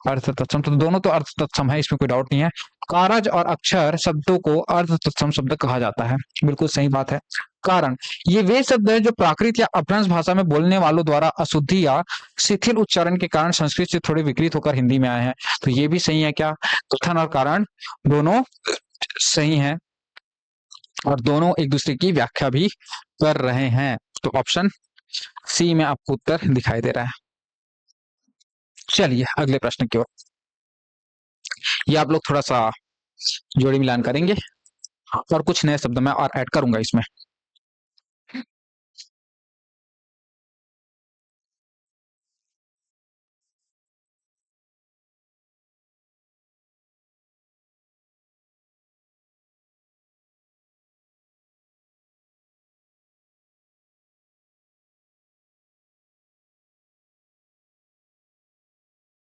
अर्ध तत्सम, तो दोनों तो अर्ध तत्सम है, इसमें कोई डाउट नहीं है। कारज और अक्षर शब्दों को अर्ध तत्सम शब्द कहा जाता है, बिल्कुल सही बात है। कारण, ये वे शब्द हैं जो प्राकृत या अपभ्रंश भाषा में बोलने वालों द्वारा अशुद्धि या शिथिल उच्चारण के कारण संस्कृत से थोड़े विकृत होकर हिंदी में आए हैं। तो ये भी सही है, क्या कथन और कारण दोनों सही हैं, और दोनों एक दूसरे की व्याख्या भी कर रहे हैं। तो ऑप्शन सी में आपको उत्तर दिखाई दे रहा है। चलिए अगले प्रश्न की ओर, ये आप लोग थोड़ा सा जोड़ी मिलान करेंगे और कुछ नए शब्द मैं और ऐड करूंगा इसमें।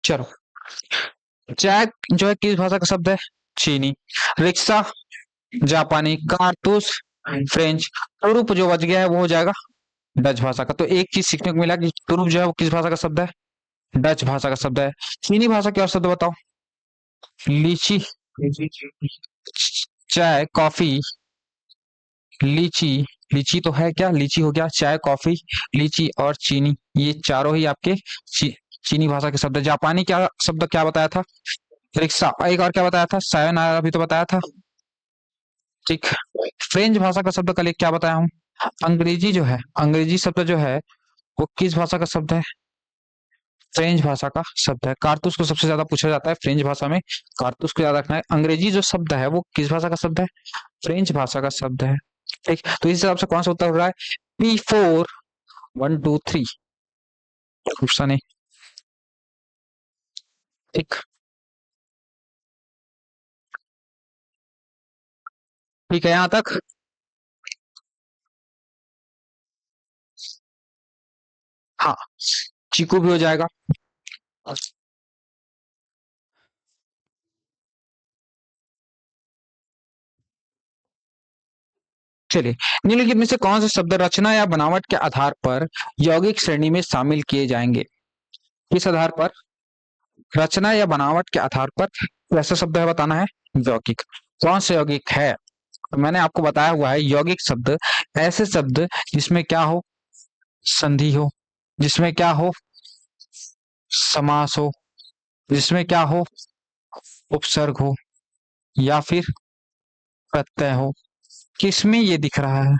चलो, जैक जो है किस भाषा का शब्द है, चीनी। रिक्शा जापानी, कारतूस फ्रेंच, तुरुप जो बच गया है वो हो जाएगा डच भाषा का। तो एक चीज सीखने को मिला कि तुरुप जो है वो किस भाषा का शब्द है, डच भाषा का शब्द है। चीनी भाषा के और शब्द बताओ, लीची, चाय, कॉफी, लीची, लीची तो है क्या, लीची हो गया, चाय, कॉफी, लीची और चीनी, ये चारों ही आपके चीनी भाषा के शब्द है। जापानी क्या शब्द क्या बताया था, रिक्शा, एक और क्या बताया था, सायोनारा भी तो बताया था। ठीक, फ्रेंच भाषा का शब्द कल एक क्या बताया हूँ, अंग्रेजी जो है, अंग्रेजी शब्द जो है वो किस भाषा का शब्द है, फ्रेंच भाषा का शब्द है। कारतूस को सबसे ज्यादा पूछा जाता है फ्रेंच भाषा में, कारतूस को याद रखना है। अंग्रेजी जो शब्द है वो किस भाषा का शब्द है, फ्रेंच भाषा का शब्द है। ठीक, तो इस हिसाब से कौन सा उत्तर हो रहा है, P4 1 2 3 ऑप्शन है। ठीक, ठीक है यहाँ तक। हाँ, चीकू भी हो जाएगा। चलिए, निम्नलिखित में से कौन से शब्द रचना या बनावट के आधार पर यौगिक श्रेणी में शामिल किए जाएंगे, किस आधार पर, रचना या बनावट के आधार पर कैसा शब्द है बताना है, यौगिक। कौन सा यौगिक है, तो मैंने आपको बताया हुआ है यौगिक शब्द ऐसे शब्द जिसमें क्या हो, संधि हो, जिसमें क्या हो, समास हो, जिसमें क्या हो, उपसर्ग हो, या फिर प्रत्यय हो। किसमें ये दिख रहा है,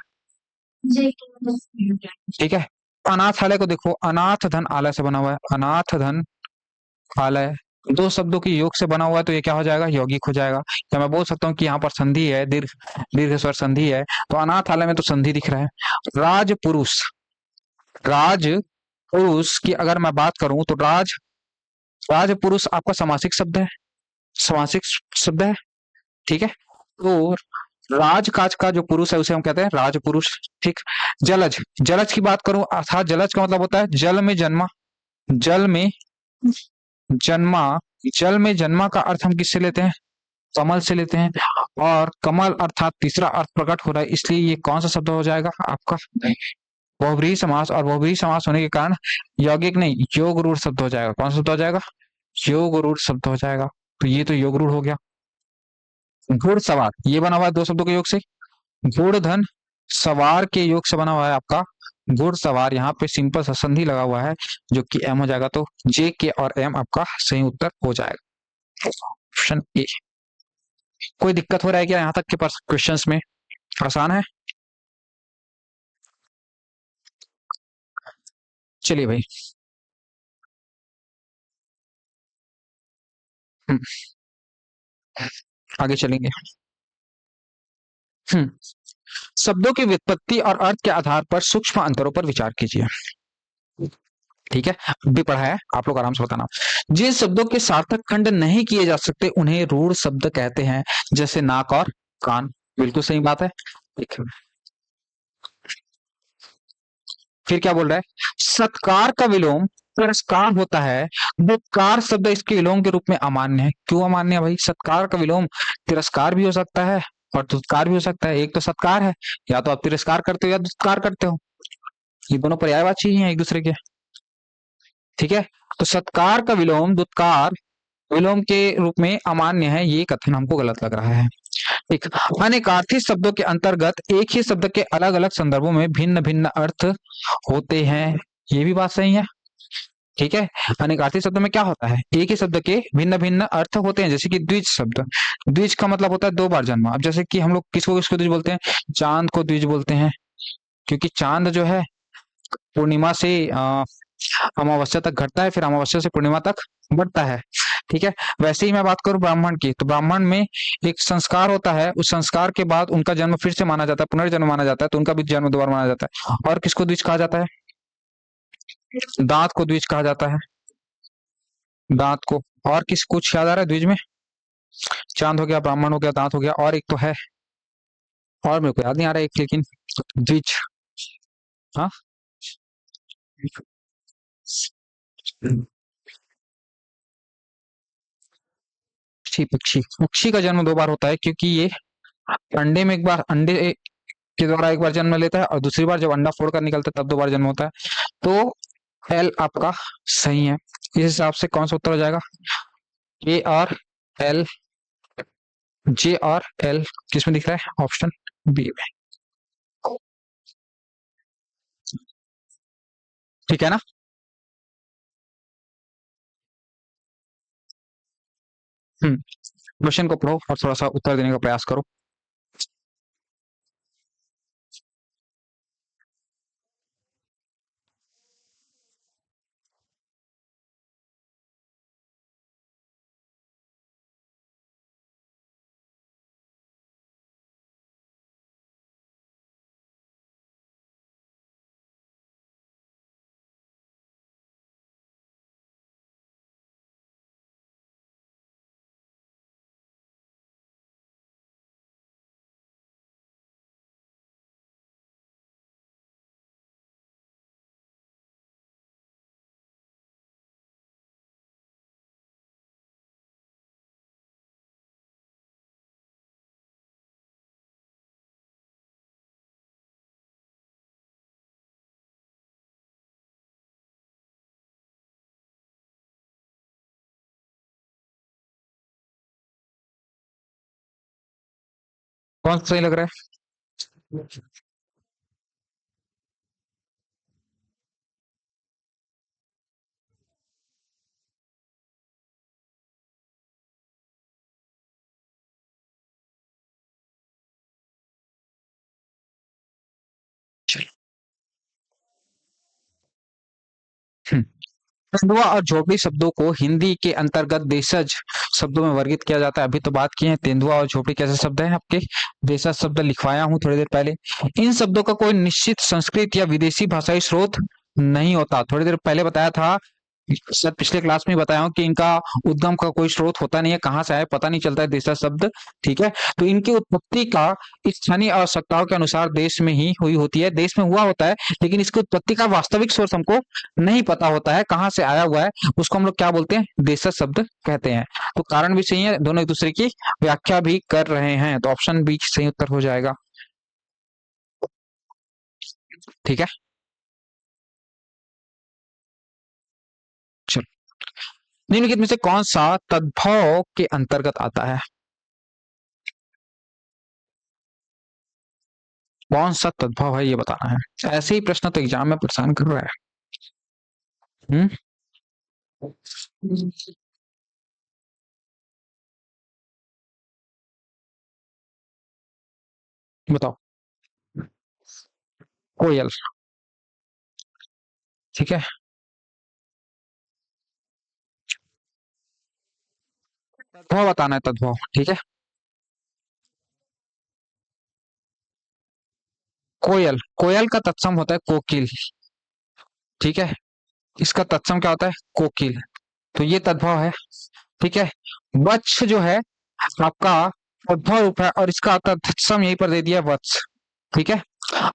ठीक है। अनाथालय को देखो, अनाथ धन आलय से बना हुआ है, अनाथ धन आलय दो शब्दों के योग से बना हुआ है, तो ये क्या हो जाएगा, यौगिक हो जाएगा। क्या मैं बोल सकता हूँ कि यहाँ पर संधि है, दीर्घ दीर्घ स्वर संधि है, तो अनाथालय में तो संधि दिख रहा है। राज पुरुष, राज पुरुष की अगर मैं बात करूं तो राज, राज पुरुष आपका समासिक शब्द है, समासिक शब्द है। ठीक है, तो राजकाज का जो पुरुष है उसे हम कहते हैं राजपुरुष। ठीक, जलज, जलज की बात करूं अर्थात जलज का मतलब होता है जल में जन्मा, जल में जन्मा, जल में जन्मा का अर्थ हम किससे लेते हैं, कमल से लेते हैं, और कमल अर्थात तीसरा अर्थ प्रकट हो रहा है, इसलिए ये कौन सा शब्द हो जाएगा आपका बहुब्रीहि समास, और बहुब्रीहि समास होने के कारण यौगिक नहीं योग रूढ़ शब्द हो जाएगा। कौन सा शब्द हो जाएगा, योग रूढ़ शब्द हो जाएगा। तो ये तो योग रूढ़ हो गया। घुड़सवार, ये बना हुआ है दो शब्दों के योग से, घुड़ धन सवार के योग से बना हुआ है आपका घुड़सवार, यहाँ पे सिंपल सा संधि लगा हुआ है जो कि एम हो जाएगा, तो जे के और एम आपका सही उत्तर हो जाएगा, ऑप्शन ए। कोई दिक्कत हो रहा है क्या यहाँ तक के क्वेश्चंस में, आसान है। चलिए भाई। हम्म, आगे चलेंगे। हम्म, शब्दों की व्युत्पत्ति और अर्थ के आधार पर सूक्ष्म अंतरों पर विचार कीजिए। ठीक है, भी पढ़ा है, आप लोग आराम से बताना। जिन शब्दों के सार्थक खंड नहीं किए जा सकते उन्हें रूढ़ शब्द कहते हैं, जैसे नाक और कान। बिल्कुल सही बात है। ठीक है। फिर क्या बोल रहा है? सत्कार का विलोम तिरस्कार होता है। दुत्कार शब्द इसके विलोम के रूप में अमान्य है। क्यों अमान्य है भाई? सत्कार का विलोम तिरस्कार भी हो सकता है और दुत्कार भी हो सकता है। एक तो सत्कार है, या तो आप तिरस्कार करते हो या दुत्कार करते हो। ये दोनों पर्यायवाची ही हैं एक दूसरे के। ठीक है, तो सत्कार का विलोम दुत्कार विलोम के रूप में अमान्य है, ये कथन हमको गलत लग रहा है। एक अनेकार्थी शब्दों के अंतर्गत एक ही शब्द के अलग अलग संदर्भों में भिन्न भिन्न अर्थ होते हैं, ये भी बात सही है। ठीक है, अनेकार्थी शब्द में क्या होता है? एक ही शब्द के भिन्न भिन्न अर्थ होते हैं, जैसे कि द्विज शब्द। द्विज का मतलब होता है दो बार जन्मा। अब जैसे कि हम लोग किसको किसको द्विज बोलते हैं? चांद को द्विज बोलते हैं, क्योंकि चांद जो है पूर्णिमा से अमावस्या तक घटता है, फिर अमावस्या से पूर्णिमा तक बढ़ता है। ठीक है, वैसे ही मैं बात करूं ब्राह्मण की, तो ब्राह्मण में एक संस्कार होता है, उस संस्कार के बाद उनका जन्म फिर से माना जाता है, पुनर्जन्म माना जाता है, तो उनका भी जन्म दोबारा माना जाता है। और किसको द्विज कहा जाता है? दांत को द्विज कहा जाता है, दांत को। और किस कुछ याद आ रहा है द्विज में? चांद हो गया, ब्राह्मण हो गया, दांत हो गया, और एक तो है, और मेरे को याद नहीं आ रहा एक, लेकिन द्विज। हाँ, पक्षी। पक्षी पक्षी का जन्म दो बार होता है, क्योंकि ये अंडे में एक बार, अंडे के द्वारा एक बार जन्म लेता है, और दूसरी बार जब अंडा फोड़कर निकलता है तब दो बार जन्म होता है। तो एल आपका सही है। इस हिसाब से कौन सा उत्तर हो जाएगा? ए और एल, जे और एल किसमें दिख रहा है? ऑप्शन बी में। ठीक है ना? क्वेश्चन को पढ़ो और थोड़ा सा उत्तर देने का प्रयास करो। कौन सा सही लग रहा है? हम्म, तेंदुआ और झोपड़ी शब्दों को हिंदी के अंतर्गत देशज शब्दों में वर्गित किया जाता है। अभी तो बात की है तेंदुआ और झोपड़ी कैसे शब्द हैं आपके। देशज शब्द लिखवाया हूं थोड़ी देर पहले। इन शब्दों का कोई निश्चित संस्कृत या विदेशी भाषाई स्रोत नहीं होता। थोड़ी देर पहले बताया था, शायद पिछले क्लास में बताया हूँ कि इनका उद्गम का कोई स्रोत होता नहीं है, कहाँ से आए पता नहीं चलता है देशज शब्द। ठीक है, तो इनकी उत्पत्ति का स्थानीय आवश्यकताओं के अनुसार देश में ही हुई होती है, देश में हुआ होता है, लेकिन इसकी उत्पत्ति का वास्तविक सोर्स हमको नहीं पता होता है, कहाँ से आया हुआ है, उसको हम लोग क्या बोलते हैं? देशज शब्द कहते हैं। तो कारण भी सही है, दोनों एक दूसरे की व्याख्या भी कर रहे हैं, तो ऑप्शन बी सही उत्तर हो जाएगा। ठीक है, चलो। निम्नलिखित में से कौन सा तद्भव के अंतर्गत आता है? कौन सा तद्भव है ये बताना है। ऐसे ही प्रश्न तो एग्जाम में परेशान कर रहा है। हम्म, बताओ। कोयल। ठीक है, तद्भव बताना है, तद्भव। ठीक है, कोयल, कोयल का तत्सम होता है कोकिल। ठीक है, इसका तत्सम क्या होता है, कोकिल। तो ये तद्भव है। ठीक है, वत्स जो है आपका तद्भव रूप है और इसका तत्सम यहीं पर दे दिया वत्स। ठीक है,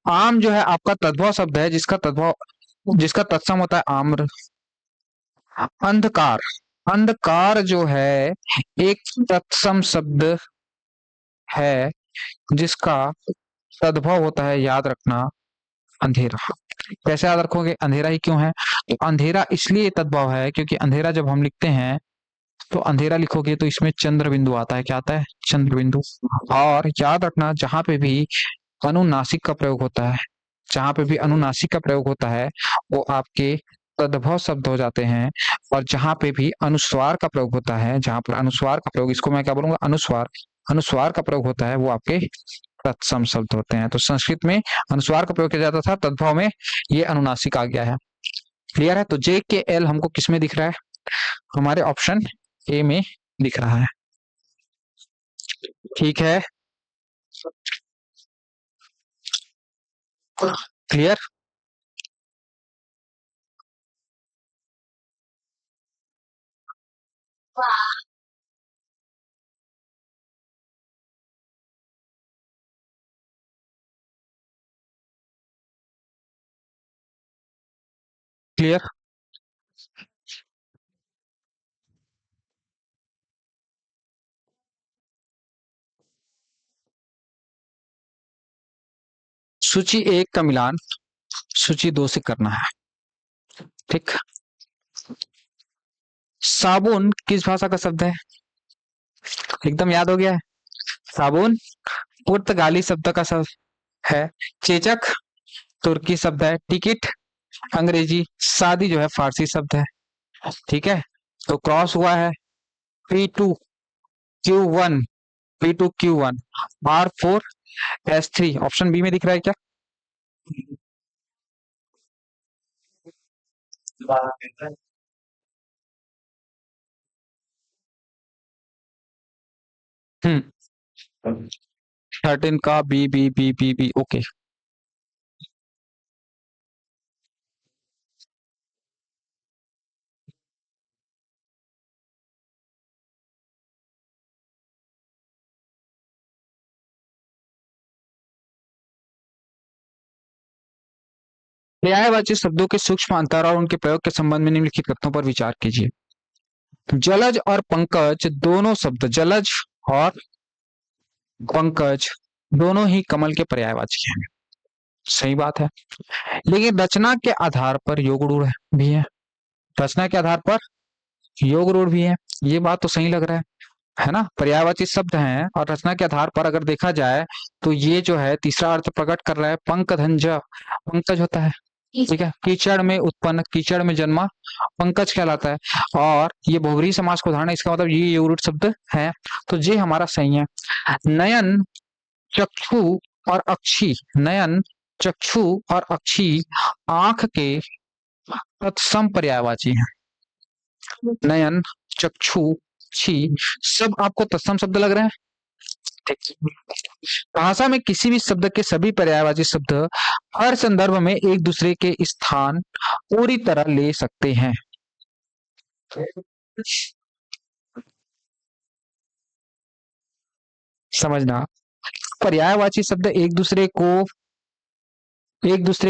आम जो है आपका तद्भव शब्द है जिसका तद्भव, जिसका तत्सम होता है आम्र। अंधकार, अंधकार जो है एक तत्सम शब्द है जिसका तद्भव होता है, याद रखना, अंधेरा। कैसे याद रखोगे, अंधेरा ही क्यों है, तो अंधेरा इसलिए तद्भव है क्योंकि अंधेरा जब हम लिखते हैं तो अंधेरा लिखोगे तो इसमें चंद्र बिंदु आता है। क्या आता है, चंद्र बिंदु। और याद रखना, जहां पे भी अनुनासिक का प्रयोग होता है, जहां पे भी अनुनासिक का प्रयोग होता है वो आपके तद्भव शब्द हो जाते हैं। और जहां पे भी अनुस्वार का प्रयोग होता है, जहां पर अनुस्वार का प्रयोग, इसको मैं क्या बोलूंगा, अनुस्वार, अनुस्वार का प्रयोग होता है वो आपके तत्सम शब्द होते हैं। तो संस्कृत में अनुस्वार का प्रयोग किया जाता था, तद्भव में ये अनुनासिक आ गया है। क्लियर है, तो जे के एल हमको किस में दिख रहा है, हमारे ऑप्शन ए में दिख रहा है। ठीक है, क्लियर। क्लियर, सूची एक का मिलान सूची दो से करना है। ठीक, साबुन किस भाषा का शब्द है, एकदम याद हो गया है, साबुन पुर्तगाली शब्द का शब्द है। चेचक तुर्की शब्द है। टिकट अंग्रेजी, शादी जो है फारसी शब्द है। ठीक है, तो क्रॉस हुआ है P2Q1, P2Q1, R4S3, option B में दिख रहा है क्या। हम्म, 13 का बी, ओके। पर्यायवाची शब्दों के सूक्ष्म अंतर और उनके प्रयोग के संबंध में निम्नलिखित तथ्यों पर विचार कीजिए। जलज और पंकज दोनों शब्द, जलज और पंकज दोनों ही कमल के पर्यायवाची हैं। सही बात है, लेकिन रचना के आधार पर योग रूढ़ भी है, रचना के आधार पर योग रूढ़ भी है। ये बात तो सही लग रहा है ना, पर्यायवाची शब्द हैं और रचना के आधार पर अगर देखा जाए तो ये जो है तीसरा अर्थ प्रकट कर रहा है, पंकधंज, पंकज होता है। ठीक है, कीचड़ में उत्पन्न, कीचड़ में जन्मा, पंकज कहलाता है। और ये बहुव्रीहि समास को उदाहरण है, इसका मतलब ये योग शब्द है। तो ये हमारा सही है। नयन, चक्षु और अक्षी, नयन, चक्षु और अक्षी आंख के तत्सम पर्यायवाची हैं। नयन, चक्षु, अक्षी सब आपको तत्सम शब्द लग रहे हैं। भाषा में किसी भी शब्द के सभी पर्यायवाची शब्द हर संदर्भ में एक दूसरे के स्थान पूरी तरह ले सकते हैं। समझना, पर्यायवाची शब्द एक दूसरे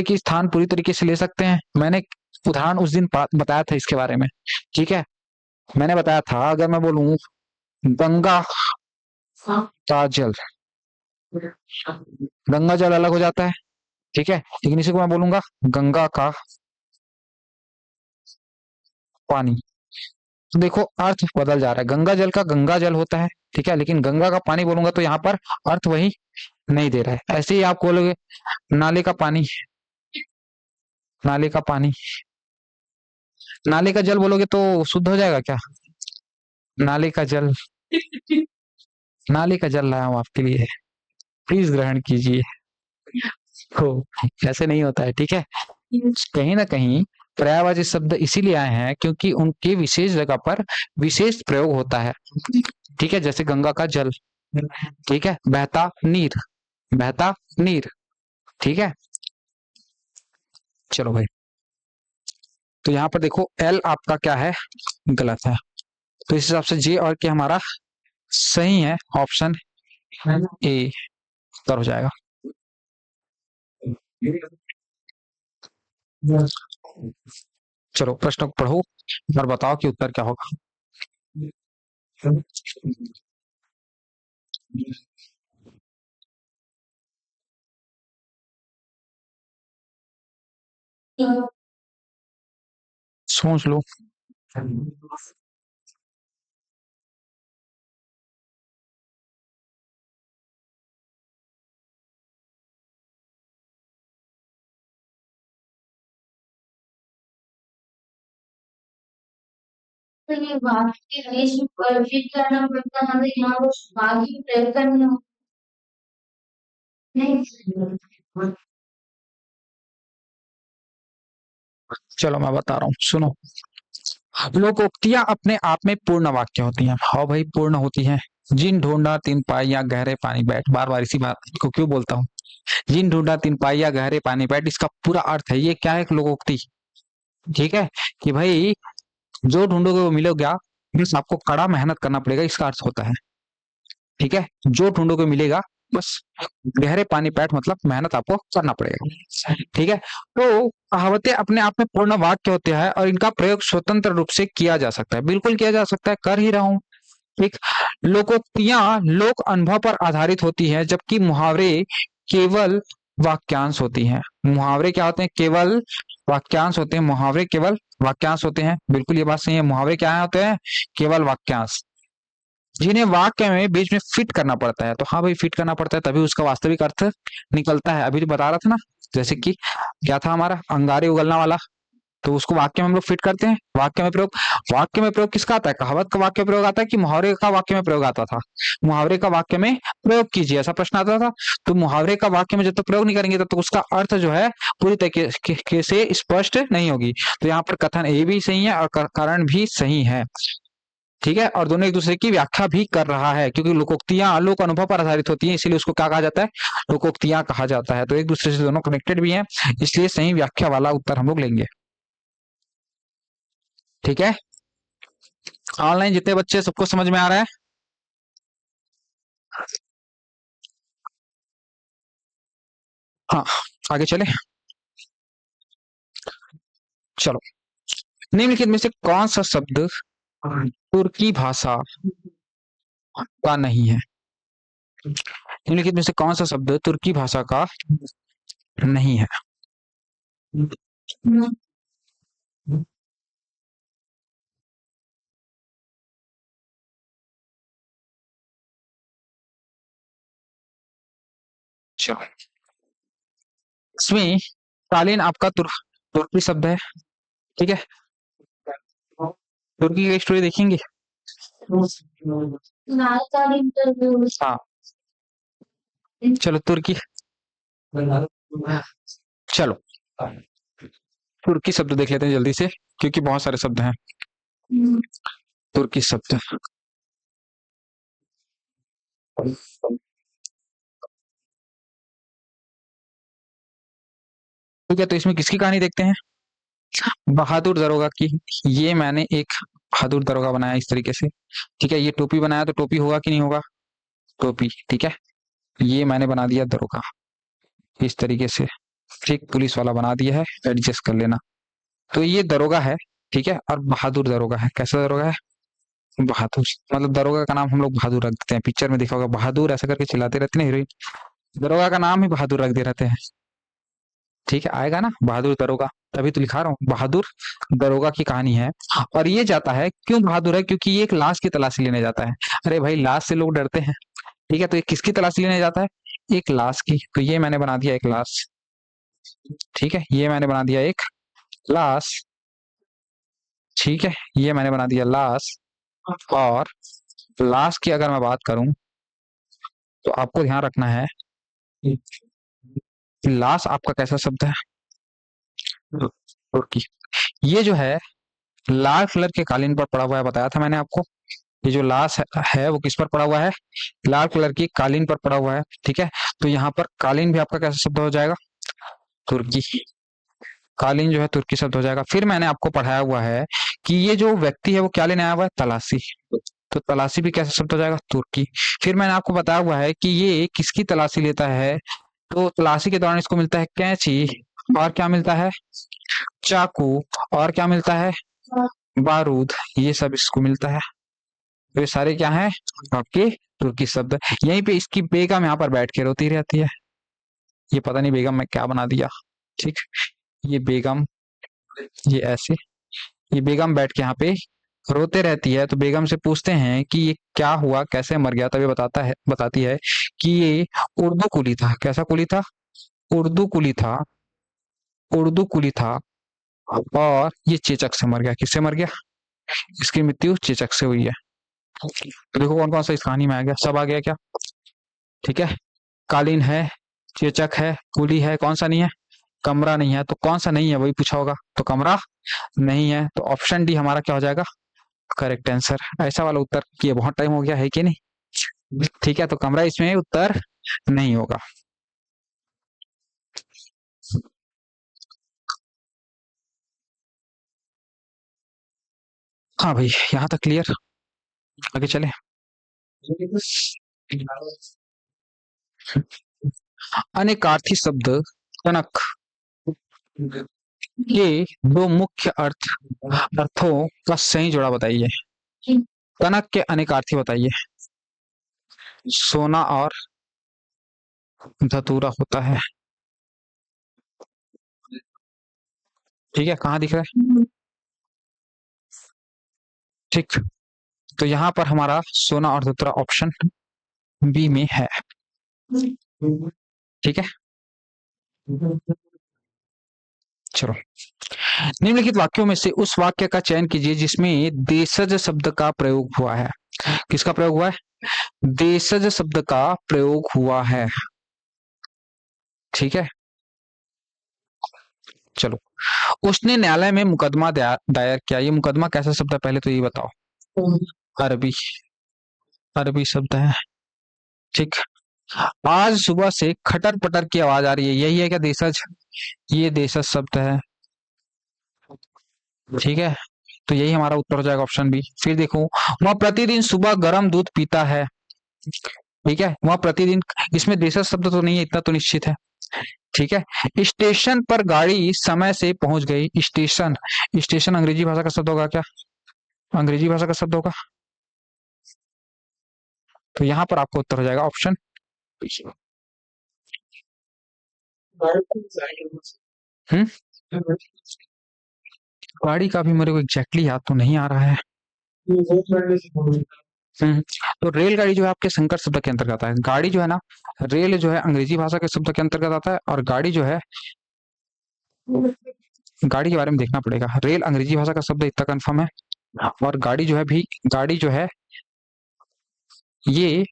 की स्थान पूरी तरीके से ले सकते हैं। मैंने उदाहरण उस दिन बताया था इसके बारे में। ठीक है, मैंने बताया था अगर मैं बोलूं गंगा का जल, गंगा जल अलग हो जाता है। ठीक है, लेकिन इसी को मैं बोलूंगा गंगा का पानी, तो देखो अर्थ बदल जा रहा है। गंगा जल का गंगा जल होता है, ठीक है, लेकिन गंगा का पानी बोलूंगा तो यहाँ पर अर्थ वही नहीं दे रहा है। ऐसे ही आप बोलोगे नाले का पानी, नाले का पानी, नाले का जल बोलोगे तो शुद्ध हो जाएगा क्या, नाले का जल, नाले का जल लाया हूं आपके लिए, प्लीज ग्रहण कीजिए। तो ऐसे नहीं होता है। ठीक है, कहीं ना कहीं पर्यायवाची शब्द इसीलिए आए हैं क्योंकि उनके विशेष जगह पर विशेष प्रयोग होता है। ठीक है, जैसे गंगा का जल, ठीक है, बहता नीर, बहता नीर, ठीक है। चलो भाई, तो यहाँ पर देखो एल आपका क्या है, गलत है, तो इस हिसाब से जे और के हमारा सही है, ऑप्शन ए उत्तर हो जाएगा। चलो प्रश्न को पढ़ो और बताओ कि उत्तर क्या होगा। सोच लो। तो ये बात के देश पर फिट करना पड़ता है, मतलब यहाँ वो बाकी प्रयोग करना नहीं। चलो मैं बता रहा हूँ, सुनो। लोकोक्तियां अपने आप में पूर्ण वाक्य होती हैं। हाँ भाई, पूर्ण होती हैं। जिन ढूंढा तीन पाई या गहरे पानी बैठ, बार बार इसी बात को क्यों बोलता हूँ। जिन ढूंढा तीन पाई या गहरे पानी बैठ, इसका पूरा अर्थ है, ये क्या है, एक लोकोक्ति। ठीक है, कि भाई जो ढूंढोगे वो मिलेगा, बस आपको कड़ा मेहनत करना पड़ेगा, इसका अर्थ होता है। ठीक है, जो ढूंढोगे मिलेगा, बस गहरे पानी पैठ मतलब मेहनत आपको करना पड़ेगा। ठीक है, तो कहावतें अपने आप में पूर्ण वाक्य होते हैं और इनका प्रयोग स्वतंत्र रूप से किया जा सकता है, बिल्कुल किया जा सकता है, कर ही रहा हूं। ठीक, लोकोक्तियां लोक अनुभव पर आधारित होती है, जबकि मुहावरे केवल वाक्यांश होती हैं। मुहावरे क्या होते हैं, केवल वाक्यांश होते हैं। मुहावरे केवल वाक्यांश होते हैं, बिल्कुल ये बात सही है। मुहावरे क्या होते हैं, केवल वाक्यांश, जिन्हें वाक्य में बीच में फिट करना पड़ता है। तो हाँ भाई, फिट करना पड़ता है तभी उसका वास्तविक अर्थ निकलता है। अभी तो बता रहा था ना, जैसे कि क्या था हमारा, अंगारे उगलना वाला, तो उसको वाक्य में हम लोग फिट करते हैं। वाक्य में प्रयोग, वाक्य में प्रयोग किसका आता है, कहावत का वाक्य प्रयोग आता है कि मुहावरे का वाक्य में प्रयोग आता था। मुहावरे का वाक्य में प्रयोग कीजिए, ऐसा प्रश्न आता था। तो मुहावरे का वाक्य में जब तक प्रयोग नहीं करेंगे तब तक उसका अर्थ जो है पूरी तरीके से स्पष्ट नहीं होगी। तो यहाँ पर कथन ए भी सही है और कारण भी सही है। ठीक है, और दोनों एक दूसरे की व्याख्या भी कर रहा है, क्योंकि लोकोक्तियां लोक अनुभव पर आधारित होती हैं, इसीलिए उसको क्या कहा जाता है, लोकोक्तियां कहा जाता है। तो एक दूसरे से दोनों कनेक्टेड भी हैं, इसलिए सही व्याख्या वाला उत्तर हम लोग लेंगे। ठीक है, ऑनलाइन जितने बच्चे, सबको समझ में आ रहा है। हाँ, आगे चले। चलो, निम्नलिखित में से कौन सा शब्द तुर्की भाषा का नहीं है। निम्नलिखित में से कौन सा शब्द तुर्की भाषा का नहीं है। चलो, इसमें कालीन आपका तुर्की शब्द है। ठीक है, तुर्की की स्टोरी देखेंगे। हाँ, चलो तुर्की, चलो तुर्की शब्द देख लेते हैं जल्दी से, क्योंकि बहुत सारे शब्द हैं तुर्की शब्द। ठीक है, तो इसमें किसकी कहानी देखते हैं, बहादुर दरोगा की। ये मैंने एक बहादुर दरोगा बनाया इस तरीके से। ठीक है, ये टोपी बनाया, तो टोपी होगा कि नहीं होगा, टोपी। ठीक है, ये मैंने बना दिया दरोगा इस तरीके से। ठीक, पुलिस वाला बना दिया है, एडजस्ट कर लेना। तो ये दरोगा है, ठीक है, और बहादुर दरोगा है। कैसा दरोगा है, बहादुर, मतलब दरोगा का नाम हम लोग बहादुर रख देते हैं। पिक्चर में देखा होगा, बहादुर ऐसा करके चिल्लाते रहते हैं हीरोइन, दरोगा का नाम ही बहादुर रख दे रहते हैं। ठीक है, आएगा ना बहादुर दरोगा, तभी तो लिखा रहा हूँ, बहादुर दरोगा की कहानी है। और ये जाता है, क्यों बहादुर है, क्योंकि ये एक लाश की तलाशी लेने जाता है। अरे भाई, लाश से लोग डरते हैं। ठीक है, तो ये किसकी तलाशी लेने जाता है, एक लाश की। तो ये मैंने बना दिया एक लाश। ठीक है, ये मैंने बना दिया एक लाश। ठीक है, ये मैंने बना दिया लाश। और लाश की अगर मैं बात करूं, तो आपको ध्यान रखना है, लाश आपका कैसा शब्द है, तुर्की। ये जो है लाल कलर के कालीन पर पड़ा हुआ है, बताया था मैंने आपको। ये जो लाश है वो किस पर पड़ा हुआ है, लाल कलर की कालीन पर पड़ा हुआ है। ठीक है, तो यहाँ पर कालीन भी आपका कैसा शब्द हो जाएगा, तुर्की। कालीन जो है तुर्की शब्द हो जाएगा। फिर मैंने आपको पढ़ाया हुआ है कि ये जो व्यक्ति है वो क्या लेने आया हुआ है, तलाशी। तो तलाशी भी कैसा शब्द हो जाएगा, तुर्की। फिर मैंने आपको बताया हुआ है कि ये किसकी तलाशी लेता है, तो तलाशी के दौरान इसको मिलता है कैंची, और क्या मिलता है, चाकू, और क्या मिलता है, बारूद, ये सब इसको मिलता है। तो ये सारे क्या हैं, आपके तुर्की शब्द। यहीं पे इसकी बेगम यहाँ पर बैठ के रोती रहती है। ये पता नहीं बेगम मैं क्या बना दिया। ठीक, ये बेगम, ये ऐसे, ये बेगम बैठ के यहाँ पे रोते रहती है। तो बेगम से पूछते हैं कि ये क्या हुआ, कैसे मर गया, तब ये बताती है कि ये उर्दू कुली था। कैसा कुली था, उर्दू कुली था, उर्दू कुली था, और ये चेचक से मर गया। किससे मर गया, इसकी मृत्यु चेचक से हुई है। तो देखो कौन कौन सा इस कहानी में आ गया, सब आ गया क्या। ठीक है, कालीन है, चेचक है, कुली है, कौन सा नहीं है, कमरा नहीं है। तो कौन सा नहीं है वही पूछा होगा, तो कमरा नहीं है। तो ऑप्शन डी हमारा क्या हो जाएगा, करेक्ट आंसर। ऐसा वाला उत्तर किए बहुत टाइम हो गया है कि नहीं। ठीक है, तो कमरा इसमें उत्तर नहीं होगा। हाँ भाई, यहाँ तक क्लियर, आगे चले। अनेकार्थी शब्द कनक के दो मुख्य अर्थों का सही जोड़ा बताइए। कनक के अनेकार्थी बताइए। सोना और धतूरा होता है। ठीक है, कहाँ दिख रहा है, ठीक। तो यहाँ पर हमारा सोना और धतूरा ऑप्शन बी में है। ठीक है, चलो। निम्नलिखित वाक्यों में से उस वाक्य का चयन कीजिए जिसमें देशज शब्द का प्रयोग हुआ है। किसका प्रयोग हुआ है, देशज शब्द का प्रयोग हुआ है। ठीक है, चलो। उसने न्यायालय में मुकदमा दायर किया। ये मुकदमा कैसा शब्द है, पहले तो ये बताओ। अरबी, अरबी शब्द है। ठीक, आज सुबह से खटर पटर की आवाज आ रही है, यही है क्या देशज, ये देशज शब्द है। ठीक है, तो यही हमारा उत्तर हो जाएगा ऑप्शन बी। फिर देखो, वह प्रतिदिन सुबह गर्म दूध पीता है। ठीक है, वह प्रतिदिन, इसमें देशज शब्द तो नहीं है, इतना तो निश्चित है। ठीक है, स्टेशन पर गाड़ी समय से पहुंच गई। स्टेशन, स्टेशन अंग्रेजी भाषा का शब्द होगा क्या, अंग्रेजी भाषा का शब्द होगा। तो यहाँ पर आपको उत्तर हो जाएगा ऑप्शन, गाड़ी का भी मेरे को एग्जैक्टली याद तो नहीं आ रहा है। तो रेलगाड़ी जो है आपके संकर शब्द के अंतर्गत आता है। गाड़ी जो है ना, रेल जो है अंग्रेजी भाषा के शब्द के अंतर्गत आता है, और गाड़ी जो है, गाड़ी के बारे में देखना पड़ेगा। रेल अंग्रेजी भाषा का शब्द इतना कंफर्म है, और गाड़ी जो है भी, गाड़ी जो है ये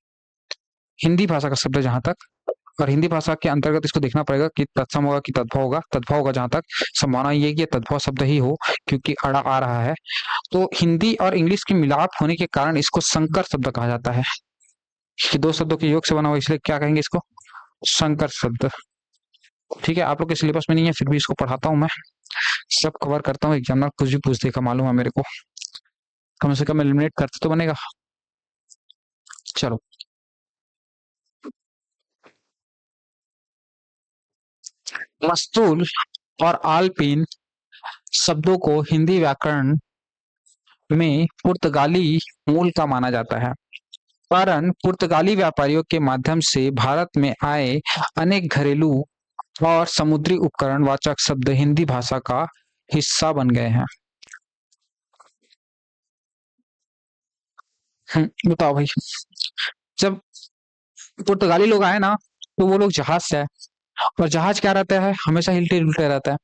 हिंदी भाषा का शब्द है जहां तक, और हिंदी भाषा के अंतर्गत इसको देखना पड़ेगा कि तत्सम होगा कि तद्भव होगा। तद्भव होगा जहां तक, संभावना ये है कि तद्भव शब्द ही हो, क्योंकि अड़ा आ रहा है। तो हिंदी और इंग्लिश की मिलाप होने के कारण इसको संकर शब्द कहा जाता है, कि दो शब्दों के योग से बना हुआ, इसलिए क्या कहेंगे इसको, संकर शब्द। ठीक है, आप लोग के सिलेबस में नहीं है, फिर भी इसको पढ़ाता हूँ मैं, सब कवर करता हूँ। एग्जामिनर कुछ भी पूछ देगा, मालूम है मेरे को, कम से कम एलिमिनेट करते तो बनेगा। चलो, मस्तूल और आलपीन शब्दों को हिंदी व्याकरण में पुर्तगाली मूल का माना जाता है, कारण पुर्तगाली व्यापारियों के माध्यम से भारत में आए अनेक घरेलू और समुद्री उपकरण वाचक शब्द हिंदी भाषा का हिस्सा बन गए हैं। बताओ भाई, जब पुर्तगाली लोग आए ना, तो वो लोग जहाज से आए, और जहाज क्या रहता है, हमेशा हिलते डुलते रहता है।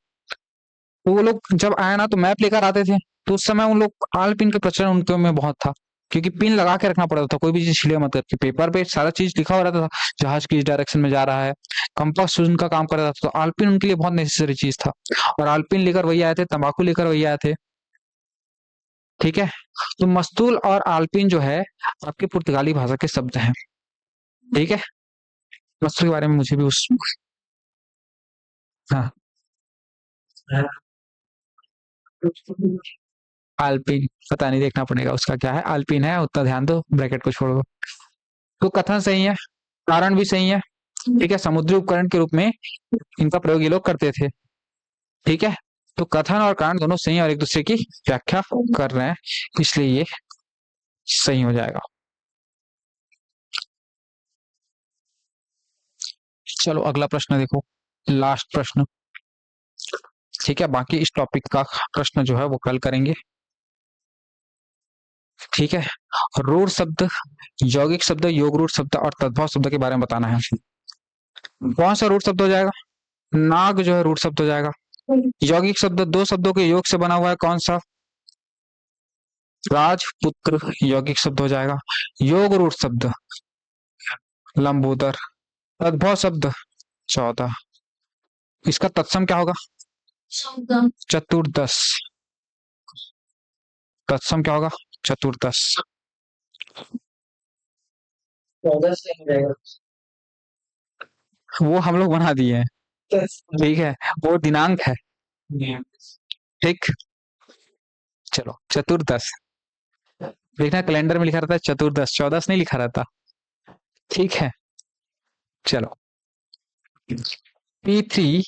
तो वो लोग जब आए ना, तो मैप लेकर आते थे। तो उस समय उन लोग आलपिन का प्रचलन उनके में बहुत था। क्योंकि पिन लगा के रखना पड़ता था, कोई भी चीज छिले मत करके। पेपर पे सारा चीज लिखा हो रहता था, जहाज किस डायरेक्शन में जा रहा है, कंपास उनका काम कर रहा था। तो आलपिन उनके लिए बहुत नेसेसरी चीज था, और आलपिन लेकर वही आए थे, तंबाकू लेकर वही आए थे। ठीक है, तो मस्तूल और आलपिन जो है आपके पुर्तगाली भाषा के शब्द हैं। ठीक है, मस्तूल के बारे में मुझे भी उस, हाँ, आलपिन पता नहीं, देखना पड़ेगा उसका क्या है। आलपिन है, उतना ध्यान दो, ब्रैकेट को छोड़ो। तो कथन सही है, कारण भी सही है। ठीक है, समुद्री उपकरण के रूप में इनका प्रयोग ये लोग करते थे। ठीक है, तो कथन और कारण दोनों सही है और एक दूसरे की व्याख्या कर रहे हैं, इसलिए ये सही हो जाएगा। चलो अगला प्रश्न देखो, लास्ट प्रश्न। ठीक है, बाकी इस टॉपिक का प्रश्न जो है वो कल करेंगे। ठीक है, रूढ़ शब्द, यौगिक शब्द, योग रूढ़ शब्द और तद्भव शब्द के बारे में बताना है। कौन सा रूढ़ शब्द हो जाएगा? नाग जो है रूढ़ शब्द हो जाएगा। यौगिक शब्द दो शब्दों के योग से बना हुआ है, कौन सा? राजपुत्र यौगिक शब्द हो जाएगा। योग रूढ़ शब्द लंबोदर। तद्भव शब्द 14। इसका तत्सम क्या होगा? शब्द चतुर्दश। तत्सम क्या होगा? चतुर्दश। 14 से हो जाएगा। वो हम लोग बना दिए हैं। ठीक है, वो दिनांक है। ठीक, चलो चतुर्दश। देखना कैलेंडर में लिखा रहता है चतुर्दश, 14 नहीं लिखा रहता। ठीक है, चलो P3Q1R2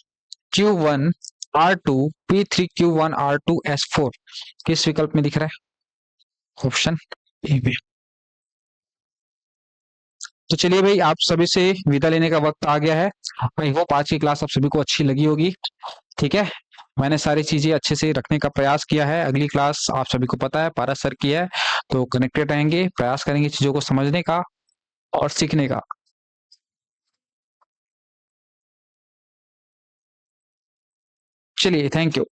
P3Q1R2S4 किस विकल्प में दिख रहा है? ऑप्शन ए में। तो चलिए भाई, आप सभी से विदा लेने का वक्त आ गया है। आई होप आज की क्लास आप सभी को अच्छी लगी होगी। ठीक है, मैंने सारी चीजें अच्छे से रखने का प्रयास किया है। अगली क्लास आप सभी को पता है पारस सर की है, तो कनेक्टेड रहेंगे, प्रयास करेंगे चीजों को समझने का और सीखने का। चलिए, थैंक यू।